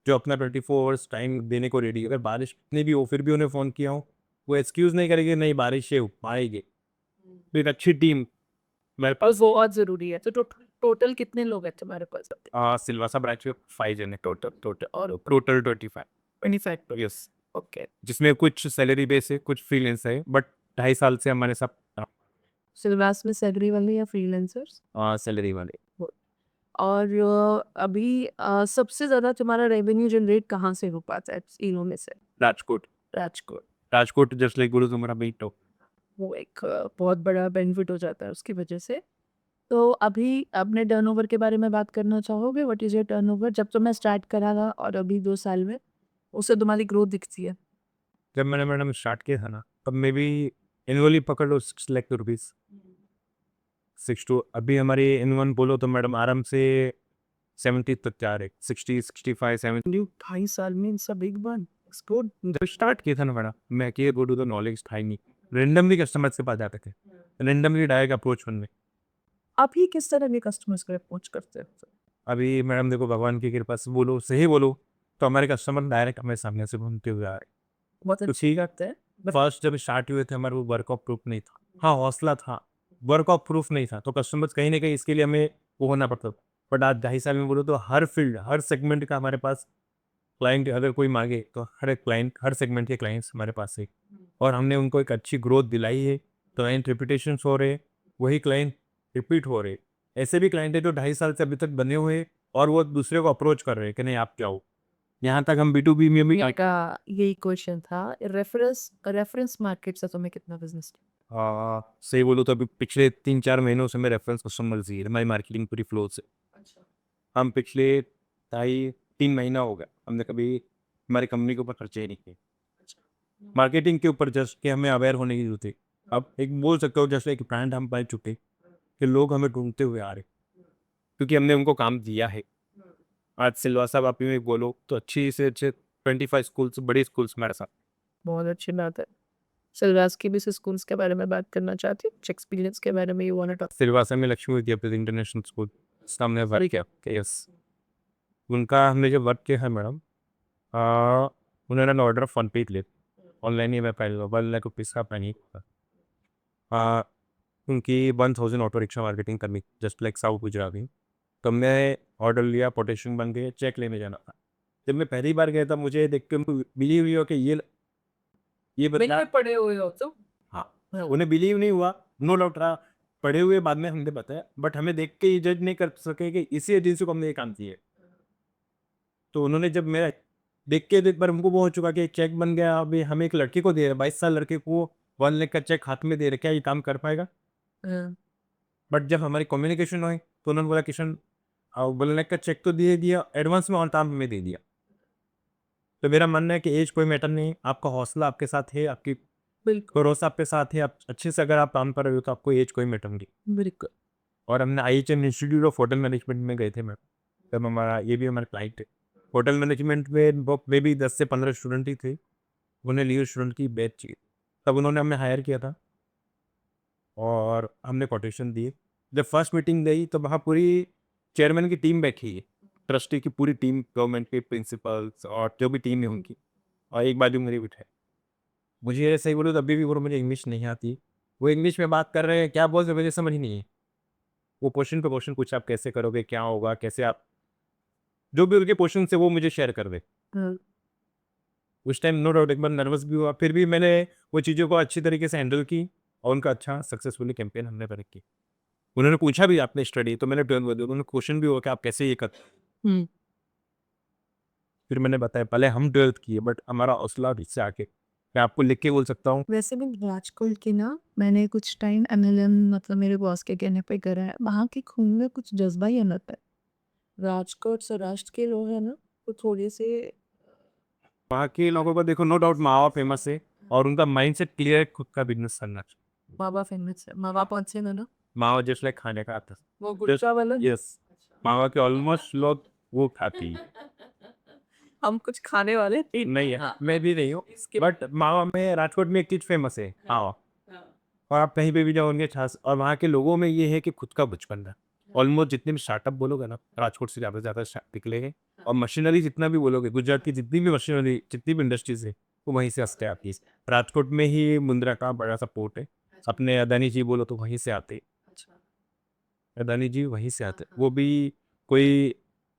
जो अपना 24 आवर्स टाइम देने को रेडी है। अगर बारिश कितनी भी हो फिर भी उन्हें फ़ोन किया हो, वो एक्सक्यूज़ नहीं करेंगे, नहीं बारिश है आएगी। तो एक अच्छी टीम मेरे और पास। बहुत जरूरी है। तो टोटल कितने लोग हैं तुम्हारे पास? सिलवासा ब्रांच में 5 जन है टोटल, और टोटल 25। 25। यस। ओके। जिसमें कुछ सैलरी बेस है, कुछ फ्रीलांस है, बट 2.5 साल से हमारे साथ सिलवास में सैलरी वाले या फ्रीलांसर्स? सैलरी वाले। और अभी सबसे ज़्यादा तुम्हारा रेवेन्यू जनरेट कहाँ से हो पाता है तीनों में से? राजकोट। राजकोट। राजकोट जस्ट लाइक बोलो तुम्हारा बीट हो। वो एक बहुत बड़ा बेनिफिट हो जाता है उसकी वजह से। तो अभी अपने टर्नओवर के बारे में बात करना चाहोगे? व्हाट इज़ योर टर्नओवर जब तुमने स्टार्ट करा था और अभी 2 साल में उससे तुम्हारी ग्रोथ दिखती है? जब मैंने मैडम स्टार्ट किया था ना, तब मे बी एनुअली पकड़ लो 6 लाख रुपीज़। 6 टू अभी हमारी एनुअल बोलो तो मैडम आराम से 70 तक जा रहे, 60, 65, 70। 2.5 साल में सब बिग बन, इट्स गुड। जब स्टार्ट किया था ना मैडम, मैं कि बोलूँ तो नॉलेज था ही नहीं। रेंडमली कस्टमर के पास जाते थे, रेंडमली डायरेक्ट अप्रोच करने। आप ही किस तरह के कस्टमर्स को अप्रोच करते हैं? अभी मैडम देखो, भगवान की कृपा से बोलो, सही बोलो तो हमारे कस्टमर डायरेक्ट हमारे सामने से घूमते हुए आ रहे। बहुत अच्छी बात है। फर्स्ट जब स्टार्ट हुए थे हमारे, वो वर्क ऑफ प्रूफ नहीं था। हाँ, हौसला था, वर्क ऑफ प्रूफ नहीं था, तो कस्टमर्स कहीं ना कहीं इसके लिए हमें वो होना पड़ता था। बट आज 2.5 साल में बोलो तो हर फील्ड, हर सेगमेंट का हमारे पास क्लाइंट, अगर कोई मांगे तो हर एक क्लाइंट, हर सेगमेंट के क्लाइंट्स हमारे पास है। और हमने उनको एक अच्छी ग्रोथ दिलाई है। क्लाइंट रिपीटेशन हो रहे, वही क्लाइंट रिपीट हो रहे। ऐसे भी क्लाइंट है जो 2.5 साल से अभी तक बने हुए हैं, और वो दूसरे को अप्रोच कर रहे हैं कि नहीं आप क्या हो। यहाँ तक हम B2B में भी का यही क्वेश्चन था। रेफरेंस रेफरेंस मार्केट से तुम्हें कितना बिजनेस? सही बोलूँ तो अभी पिछले 3-4 महीनों से मैं रेफरेंस कस्टमर ही है, हमारी मार्केटिंग पूरी फ्लो से। अच्छा। हम पिछले 2.5-3 महीना हो गया, हमने कभी हमारी कंपनी के ऊपर खर्चे ही नहीं किए। मार्केटिंग के ऊपर जस्ट कि हमें अवेयर होने की जरूरत है। अब एक बोल सकते हो जैसे एक ब्रांड हम बन चुके कि लोग हमें ढूंढते हुए आ रहे, क्योंकि हमने उनको काम दिया है। आज सिलवासा वापी में बोलो तो अच्छी से अच्छे 25 स्कूल्स, बड़ी स्कूल्स हमारे साथ। बहुत अच्छी बात है। सिलवास के भी स्कूल्स के बारे में बात करना चाहती हूँ, कुछ एक्सपीरियंस के बारे में you want to talk? Silvassa में लक्ष्मी विद्यापीठ इंटरनेशनल स्कूल, सामने वर्क किया। यस, उनका हमने जो वर्क किया है मैडम, उन्होंने ऑर्डर फ़ोन पे ही लिया, ऑनलाइन ही मैं पहले 1 लाख रुपीज़ का पैनिक था। उनकी 1000 ऑटो रिक्शा मार्केटिंग करनी, जस्ट लाइक साउथ गुजरात में। तो हमने ऑर्डर लिया, पोटेशन बन गए, चेक लेने जाना था। जब मैं पहली बार गया था, मुझे देख के उनको बिलीव नहीं हुआ कि ये बंदा पढ़े हुए हो तो हाँ, उन्हें बिलीव नहीं हुआ। नो डाउट रहा, पढ़े हुए बाद में हमने बताया, बट हमें देख के ये जज नहीं कर सके कि इसी एजेंसी को हमने ये काम किया है। तो उन्होंने जब मेरा देख के एक बार उनको वो हो चुका कि चेक बन गया, अभी हमें एक लड़के को दे रहे, 22 साल लड़के को 1 लाख का चेक हाथ में दे रहे, क्या ये काम कर पाएगा? हाँ। बट जब हमारी कम्युनिकेशन हुई तो उन्होंने बोला किशन, 1 लाख का चेक तो दे दिया, एडवांस में ऑन टाइम में दे दिया। तो मेरा मानना है कि एज कोई मैटर नहीं, आपका हौसला आपके साथ है, आपकी बिल्कुल। भरोसा आपके साथ है, आप अच्छे से अगर आप काम कर रहे हो तो आपको एज कोई मैटर नहीं। बिल्कुल। और हमने IHM institute of hotel management में गए थे मैम। तब हमारा ये भी हमारा क्लाइंट है। होटल मैनेजमेंट में मे बी 10 से 15 स्टूडेंट ही थे, उन्हें लीड स्टूडेंट की बैच चाहिए, तब उन्होंने हमें हायर किया था और हमने कोटेशन दिए। जब फर्स्ट मीटिंग गई तो वहाँ पूरी चेयरमैन की टीम बैठी है, ट्रस्टी की पूरी टीम, गवर्नमेंट के प्रिंसिपल्स और जो भी टीम है उनकी, और एक बाजू मेरी बिठाए। मुझे ऐसे ही बोलो, तभी भी बोलो मुझे इंग्लिश नहीं आती, वो इंग्लिश में बात कर रहे हैं, क्या बोल रहे हैं मुझे समझ ही नहीं है। वो क्वेश्चन पे क्वेश्चन पूछा, आप कैसे करोगे, क्या होगा, कैसे आप, जो भी उनके क्वेश्चन से वो मुझे शेयर कर दे। हाँ, उस टाइम नो डाउट एक बार नर्वस भी हुआ, फिर भी मैंने वो चीज़ों को अच्छी तरीके से हैंडल की और उनका अच्छा सक्सेसफुली कैंपेन हमने रन की। उन्होंने पूछा भी आपने स्टडी, तो मैंने ट्वेल्थ बोल उन्होंने क्वेश्चन भी हुआ कि आप कैसे ये कर, हुँ। फिर मैंने बताया पहले हम 12th किए बट हमारा हौसला इससे आके, मैं आपको लिख के बोल सकता हूँ। वैसे भी राजकोट की ना मैंने कुछ टाइम एमएलएम मतलब मेरे बॉस के कहने पे करा है। वहाँ के खून में कुछ जज़्बा ही अलग है। राजकोट सौराष्ट्र के लोग हैं ना, वो थोड़े से वहाँ के लोगों को देखो, नो डाउट मावा फेमस है और उनका माइंडसेट क्लियर है खुद का बिजनेस करना। मावा फेमस है। मावा पहुँचे ना ना? मावा जस्ट लाइक खाने का आता वो है, गुटखा वाला? यस, मावा के ऑलमोस्ट लोग वो खाती है। हम कुछ खाने वाले नहीं है, हाँ, मैं भी नहीं हूँ, इसके बट मावा में राजकोट में एक चीज़ फेमस है मावा। और आप कहीं पे भी जाओगे छाछ, और वहाँ के लोगों में ये है कि खुद का बचपन है। ऑलमोस्ट जितने भी स्टार्टअप बोलोगे ना, राजकोट से ज़्यादा से ज़्यादा निकले हैं। और मशीनरी जितना भी बोलोगे, गुजरात की जितनी भी मशीनरी, जितनी भी इंडस्ट्रीज है, वो वहीं से हंसते आती है। राजकोट में ही मुंद्रा का बड़ा सा पोर्ट है, अपने अदानी जी बोलो तो वहीं से आते हैं। अदानी जी वहीं से आते हैं, वो भी कोई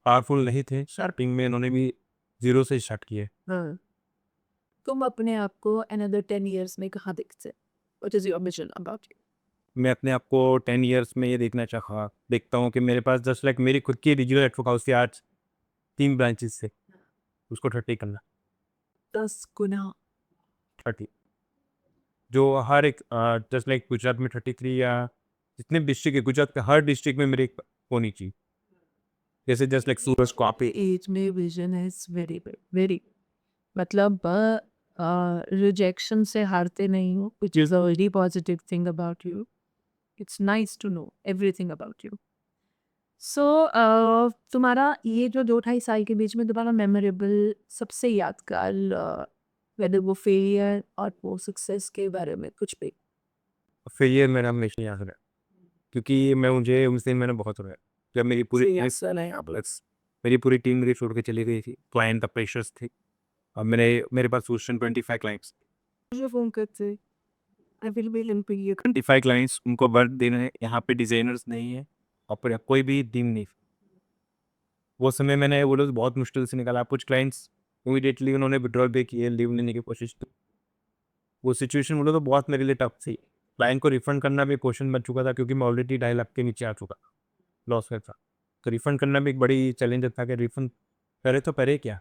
पावरफुल नहीं थे, स्टार्टिंग में इन्होंने भी जीरो से स्टार्ट किए। हाँ। तुम अपने आप को अनदर 10 इयर्स में कहाँ देखते? What is your vision about you? मैं अपने आप को 10 इयर्स में ये देखता हूँ कि मेरे पास जस्ट लाइक मेरी खुद की रीजनल नेटवर्क हाउस थी आज 3 ब्रांचेस से, उसको 30 करना। 10 गुना। 30 जो हर एक जस्ट लाइक गुजरात में 33 या जितने डिस्ट्रिक्ट है गुजरात के हर डिस्ट्रिक्ट में मेरी एक होनी चाहिए। जैसे जस्ट लाइक सूरज को आप एज में vision is very big, very मतलब रिजेक्शन से हारते नहीं हो, which is a very positive thing about you. It's nice to know everything about you. So तुम्हारा ये जो 2 ढाई साल के बीच में तुम्हारा मेमोरेबल सबसे यादगार वेदर वो फेलियर और वो सक्सेस के बारे में कुछ भी? फेलियर मेरा हमेशा याद रहा, क्योंकि मुझे उस दिन मैंने बहुत रोया जब मेरी पूरी मेरी पूरी टीम मेरी छोड़ के चली गई थी, क्लाइंट द प्रेशर्स थे। अब मेरे पास उस टाइम 25 क्लाइंट्स, मुझे फ़ोन करते I will be helping you. 25 clients, उनको वर्क देना है, यहाँ पे डिज़ाइनर्स नहीं है और फिर कोई भी टीम नहीं। वो समय मैंने वो लोग बहुत मुश्किल से निकाला, कुछ क्लाइंट्स इमीडिएटली उन्होंने विड्रॉल पे किए, लीव लेने की कोशिश की। वो सिचुएशन बोलो तो बहुत मेरे लिए टफ थी। क्लाइंट को रिफंड करना भी क्वेश्चन बन चुका था, क्योंकि मैं ऑलरेडी 2.5 लाख के नीचे आ चुका, लॉस में था। तो रिफंड करना भी एक बड़ी चैलेंज था कि रिफंड करे तो करे क्या?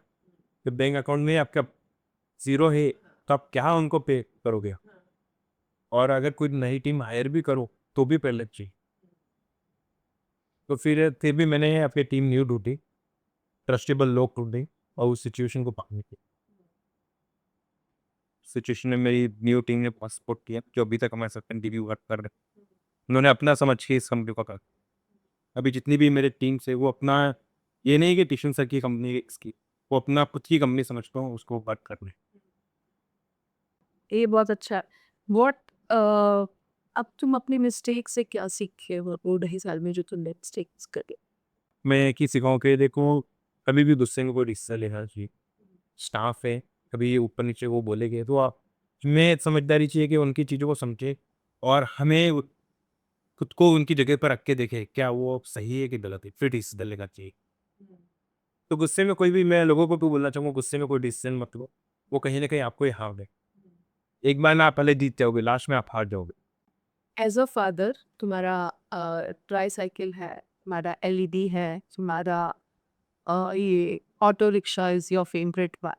जब बैंक अकाउंट में आपका ज़ीरो है, तो आप क्या उनको पे करोगे? और अगर कोई नई टीम हायर भी करो, तो भी पहले चाहिए। तो फिर भी मैंने अपनी टीम न्यू ढूँढी, ट्रस्टेबल लोग ढूँढे और उस सिचुएशन को पार किया। सिचुएशन में मेरी न्यू टीम ने बहुत सपोर्ट किया, जो अभी तक हमारे साथ कंटिन्यू वर्क कर रहे हैं। उन्होंने अपना समझ के इस कंपनी को करा। अभी जितनी भी मेरे टीम से वो अपना, ये नहीं कि ट्यूशन सर की कंपनी है इसकी, वो अपना खुद की कंपनी समझता हूँ, उसको वर्क करने। ये बहुत अच्छा है। व्हाट अब तुम अपनी मिस्टेक से क्या सीखे हो 2 ढाई साल में जो तुमने मिस्टेक्स करी? मैं एक ही सिखाऊँ कि देखो, कभी भी गुस्से में कोई डिसीजन लेना चाहिए। स्टाफ है, कभी ऊपर नीचे वो बोलेंगे तो आप में समझदारी चाहिए कि उनकी चीज़ों को समझे और हमें खुद को उनकी जगह पर रख के देखें, क्या वो सही है कि गलत है, फिर डिसीजन लेना चाहिए। तो गुस्से में कोई भी, मैं लोगों को भी बोलना चाहूँगा, गुस्से में कोई डिसीजन मत लो, वो कहीं न कहीं आपको ही हार्म है। एक बार ना आप पहले जीत जाओगे, लास्ट में आप हार जाओगे। एज़ अ फादर तुम्हारा ट्राईसाइकिल है, तुम्हारा एलईडी है, तुम्हारा ये auto rickshaw is your favourite one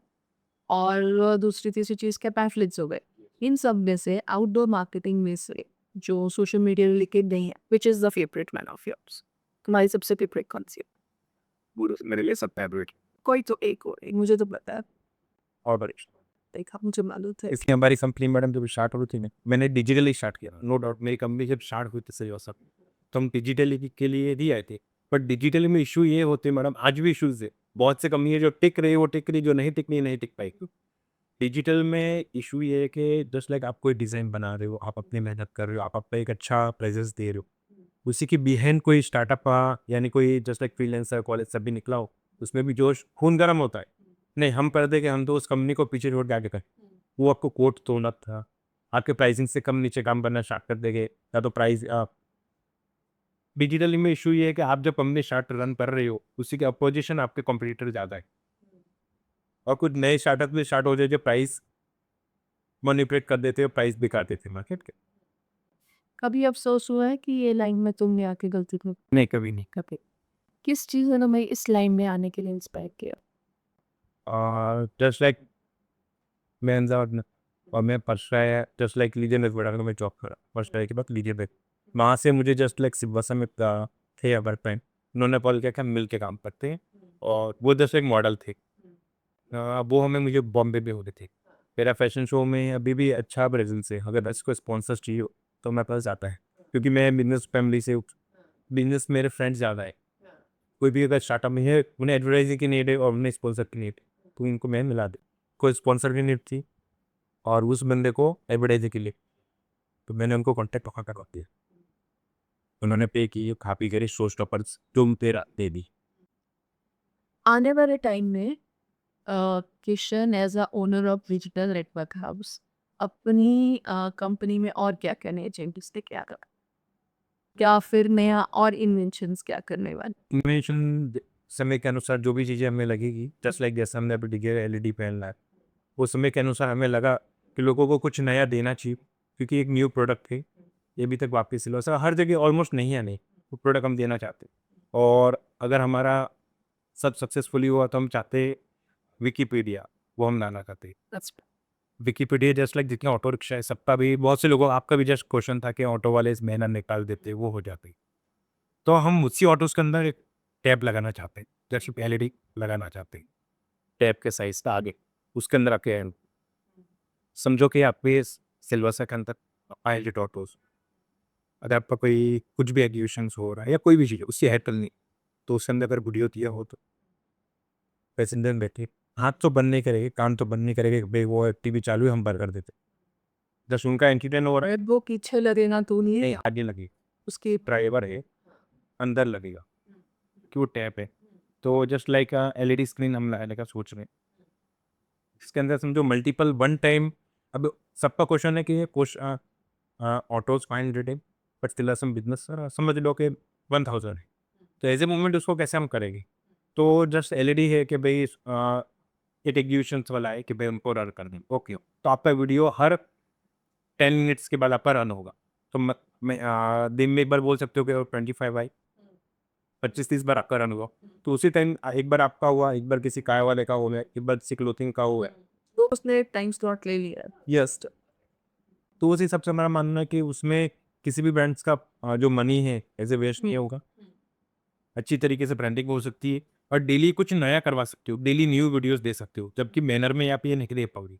और दूसरी तीसरी चीज़ क्या पैम्फलेट्स हो गए। इन सब में से आउटडोर मार्केटिंग में से जो सोशल मीडिया रिलेटेड नहीं है, which is the favourite one of yours? तुम्हारी सबसे फेवरेट कौन-सी है? पूरे मेरे लिए सब फेवरेट कोई तो एक हो, एक मुझे तो पता है। और बड़े। देखा मुझे मालूम था। इसलिए हमारी कंपनी मैडम जब स्टार्ट हो रही थी ना, मैंने डिजिटली स्टार्ट किया, नो डाउट मेरी कंपनी जब स्टार्ट हुई थी सही और सब, तो हम डिजिटली के लिए ही आए थे। बट डिजिटली में इशू ये होते हैं मैडम, आज भी इश्यूज है, बहुत से कंपनी है जो टिक रही है वो टिक रही, जो नहीं टिक रही नहीं टिक पाएगी। डिजिटल में इशू ये है कि जस्ट लाइक आप कोई डिज़ाइन बना रहे हो, आप अपनी मेहनत कर रहे हो, आप पे एक अच्छा प्रेजेंस दे रहे हो, उसी की बिहाइंड कोई स्टार्टअप यानी कोई जस्ट लाइक फ्रीलांसर कॉलेज से भी निकला हो, उसमें भी जोश खून गर्म होता है। नहीं हम कर दे कि हम तो उस कंपनी को पीछे छोड़ के आगे करें, वो आपको कोट तोड़ना था, आपके प्राइसिंग से कम नीचे काम करना स्टार्ट कर देंगे, या तो प्राइस डिजिटली में इशू ये है कि आप जब कंपनी स्टार्ट रन कर रहे हो, उसी के अपोजिशन आपके कॉम्पिटिटर ज़्यादा है, और कुछ नए स्टार्टअप भी स्टार्ट हो जाए जो प्राइस मैनिपुलेट कर देते हो, प्राइस दिखा देते हैं मार्केट के। कभी अफ़सोस हुआ है कि ये लाइन में तुमने आके गलती की? नहीं, कभी नहीं। कभी? किस चीज़ ने तुम्हें इस लाइन में आने के लिए इंस्पायर किया? जस्ट लाइक मैं अंदर और मैं परसराया जस्ट लाइक लीजिए मैं बड़ा मैं जॉब करा परसराया के बाद लीजिए बैग, वहाँ से मुझे जस्ट लाइक सिलवासा में थे अबर फ्रेंड, उन्होंने कॉल किया कि हम मिल के काम करते हैं, और वो जस्ट एक मॉडल थे। वो हमें मुझे बॉम्बे में हो रहे थे, मेरा फैशन शो में अभी भी अच्छा प्रेजेंस है, अगर इसको स्पॉन्सर्स चाहिए हो तो मेरे पास आता है, क्योंकि मैं बिजनेस फैमिली से, बिजनेस मेरे फ्रेंड्स ज़्यादा है, कोई भी अगर स्टार्टअप में है उन्हें एडवर्टाइजिंग की नीड है और उन्हें स्पॉन्सर की नीड है, तो इनको मैं मिला दे, कोई स्पॉन्सर की नीड थी और उस बंदे को एडवर्टाइजिंग के लिए, तो मैंने उनको कॉन्टैक्ट पक्का करवा दिया, उन्होंने पे की, खा पी करे शो स्टॉपर्स तुम तेरा दे दी। आने वाले टाइम में Kishan as a owner of digital network house अपनी कंपनी में और क्या-क्या नए चेंजेस लेके आ रहा है? क्या फिर नया और इन्वेंशंस क्या करने वाले? इन्फॉर्मेशन समय के अनुसार जो भी चीज़ें हमें लगेगी, जस्ट लाइक जैसे हमने अभी डिगे एलईडी फैन लाया, वो समय के अनुसार हमें लगा कि लोगों को कुछ नया देना चाहिए, क्योंकि एक न्यू प्रोडक्ट है, ये अभी तक वापस सिलो सर हर जगह ऑलमोस्ट नहीं है, नहीं वो प्रोडक्ट हम देना चाहते हैं, और अगर हमारा सब सक्सेसफुली हुआ तो हम चाहते विकीपीडिया वो हम लाना चाहते हैं। दैट्स विकीपीडिया जस्ट लाइक जितने ऑटो रिक्शा है सबका भी, बहुत से लोगों आपका भी जस्ट क्वेश्चन था कि ऑटो वाले इस महीना निकाल देते वो हो जाते, तो हम उसी ऑटोज़ के अंदर एक टैब लगाना चाहते हैं, जैसे एलईडी लगाना चाहते हैं, टैब के साइज़ का आगे, उसके अंदर आके समझो कि आपके सिलवासा के अंदर पायलट ऑटोज़, अगर आपका कोई कुछ भी एग्जीबिशन्स हो रहा है या कोई भी चीज़ है, उससे हेल्प करनी, तो उसके अंदर अगर वीडियो दिया हो तो पैसेंजर बैठे, हाथ तो बंद नहीं करेंगे, कान तो बंद नहीं करेंगे, भई वो टीवी चालू है हम बंद कर देते। जस्ट उनका एंटरटेन हो रहा है, शायद वो पीछे लगेगा तो नहीं नहीं आगे लगी, उसके ड्राइवर है, अंदर लगेगा, कि वो टैब है। तो जस्ट लाइक एलईडी स्क्रीन हम लगाने का सोच रहे हैं। इसके अंदर समझो मल्टीपल वन टाइम, अब सबका क्वेश्चन है कि ये ऑटोज 500 है, बट स्टिल सम बिजनेस समझ लो कि 1000 है, तो एज ए मूवमेंट उसको कैसे हम करेंगे, तो जस्ट एलईडी है कि भाई एक एग्जीबिशंस वाला है कि भाई उनको रन कर दें, ओके, तो आपका वीडियो हर 10 मिनट्स के बाद आपका रन होगा, तो दिन में एक बार बोल सकते हो कि 25 आई, 25-30 बार आपका रन हुआ, तो उसी टाइम एक बार आपका हुआ, एक बार किसी कार वाले का हो गया, एक बार किसी क्लोथिंग का हुआ है। तो उसने टाइम स्लॉट ले लिया है। यस, तो उस हिसाब से हमारा मानना है कि उसमें किसी भी ब्रांड्स का जो मनी है ऐसे वेस्ट नहीं होगा, अच्छी तरीके से ब्रांडिंग हो सकती है, और डेली कुछ नया करवा सकते हो, डेली न्यू वीडियोस दे सकते हो, जबकि बैनर में आप ये नहीं दे पाओगे।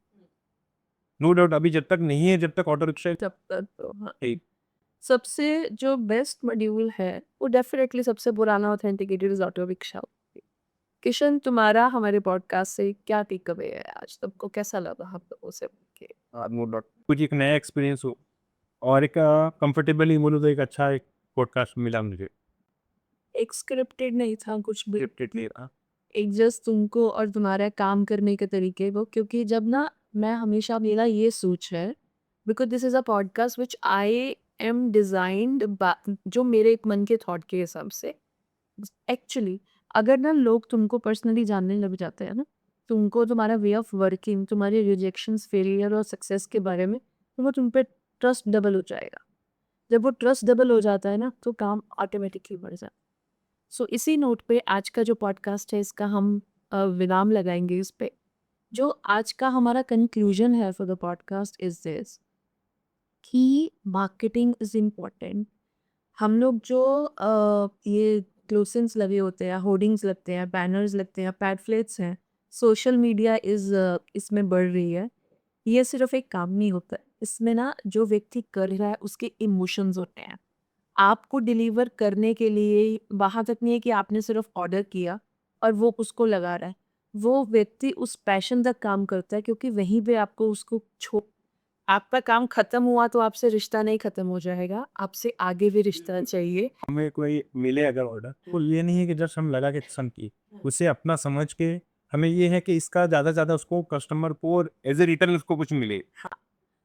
नो डाउट अभी जब तक नहीं है, जब तक ऑटो रिक्शा जब तक तो हाँ। है, सबसे जो बेस्ट मॉड्यूल है वो डेफिनेटली सबसे पुराना authenticated is auto rickshaw. Kishan तुम्हारा हमारे पॉडकास्ट से क्या टेक अवे है आज? तुमको कैसा लगा हम लोगों से मिलके? नो डाउट कुछ एक नया एक्सपीरियंस हो, और एक कंफर्टेबली बोलूँ तो एक अच्छा एक पॉडकास्ट मिला मुझे, एक स्क्रिप्टेड नहीं था कुछ भी, स्क्रिप्टेड नहीं था। एक जस्ट तुमको और तुम्हारा काम करने के तरीके वो, क्योंकि जब ना मैं हमेशा मेरा ये सोच है, because this is a podcast which I am designed जो मेरे एक मन के थॉट के हिसाब से एक्चुअली अगर ना लोग तुमको पर्सनली जानने लग जाते हैं ना, तुमको तुम्हारा वे ऑफ वर्किंग, तुम्हारे रिजेक्शंस, फेलियर और सक्सेस के बारे में, तो वो तुम पे ट्रस्ट डबल हो जाएगा। जब वो ट्रस्ट डबल हो जाता है ना तो काम ऑटोमेटिकली बढ़ जाता है। सो इसी नोट पे आज का जो पॉडकास्ट है इसका हम विराम लगाएंगे इस पे। जो आज का हमारा कंक्लूजन है for the podcast is this कि मार्केटिंग इज इम्पॉर्टेंट। हम लोग जो ये क्लोसेंस लगे होते हैं, होर्डिंग्स लगते हैं, बैनर्स लगते हैं, पैम्फलेट्स हैं, सोशल मीडिया इसमें बढ़ रही है। ये सिर्फ एक काम नहीं होता है, इसमें ना जो व्यक्ति कर रहा है उसके इमोशंस होते हैं। आपको डिलीवर करने के लिए वहाँ तक नहीं है कि आपने सिर्फ ऑर्डर किया और वो उसको लगा रहा है। वो व्यक्ति उस पैशन तक काम करता है क्योंकि वहीं पे आपको उसको आपका काम खत्म हुआ तो आपसे रिश्ता नहीं खत्म हो जाएगा, आपसे आगे भी रिश्ता चाहिए। हमें कोई मिले अगर ऑर्डर, तो ये नहीं है कि जस्ट हम लगा के पसंद की, उसे अपना समझ के हमें ये है कि इसका ज़्यादा से ज़्यादा उसको कस्टमर को और एज़ अ रिटर्न उसको कुछ मिले।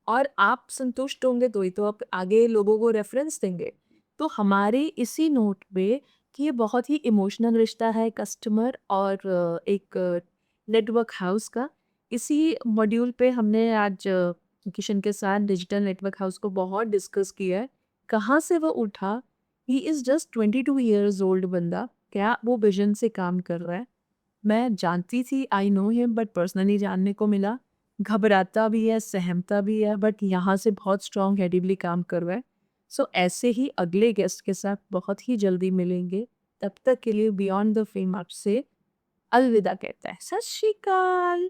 और आप संतुष्ट होंगे तो ही तो आप आगे लोगों को रेफरेंस देंगे। तो हमारे इसी नोट पे कि ये बहुत ही इमोशनल रिश्ता है कस्टमर और एक नेटवर्क हाउस का। इसी मॉड्यूल पे हमने आज किशन के साथ डिजिटल नेटवर्क हाउस को बहुत डिस्कस किया है। कहाँ से वो उठा? He is just 22 years old बंदा, क्या वो विज़न से काम कर रहा है। मैं जानती थी, I know him, but personally जानने को मिला। घबराता भी है, सहमता भी है, बट यहाँ से बहुत स्ट्रॉन्ग हेडिवली काम कर रहा है। सो ऐसे ही अगले गेस्ट के साथ बहुत ही जल्दी मिलेंगे। तब तक के लिए बियॉन्ड द फेम आपसे अलविदा कहता है। सत श्री अकाल।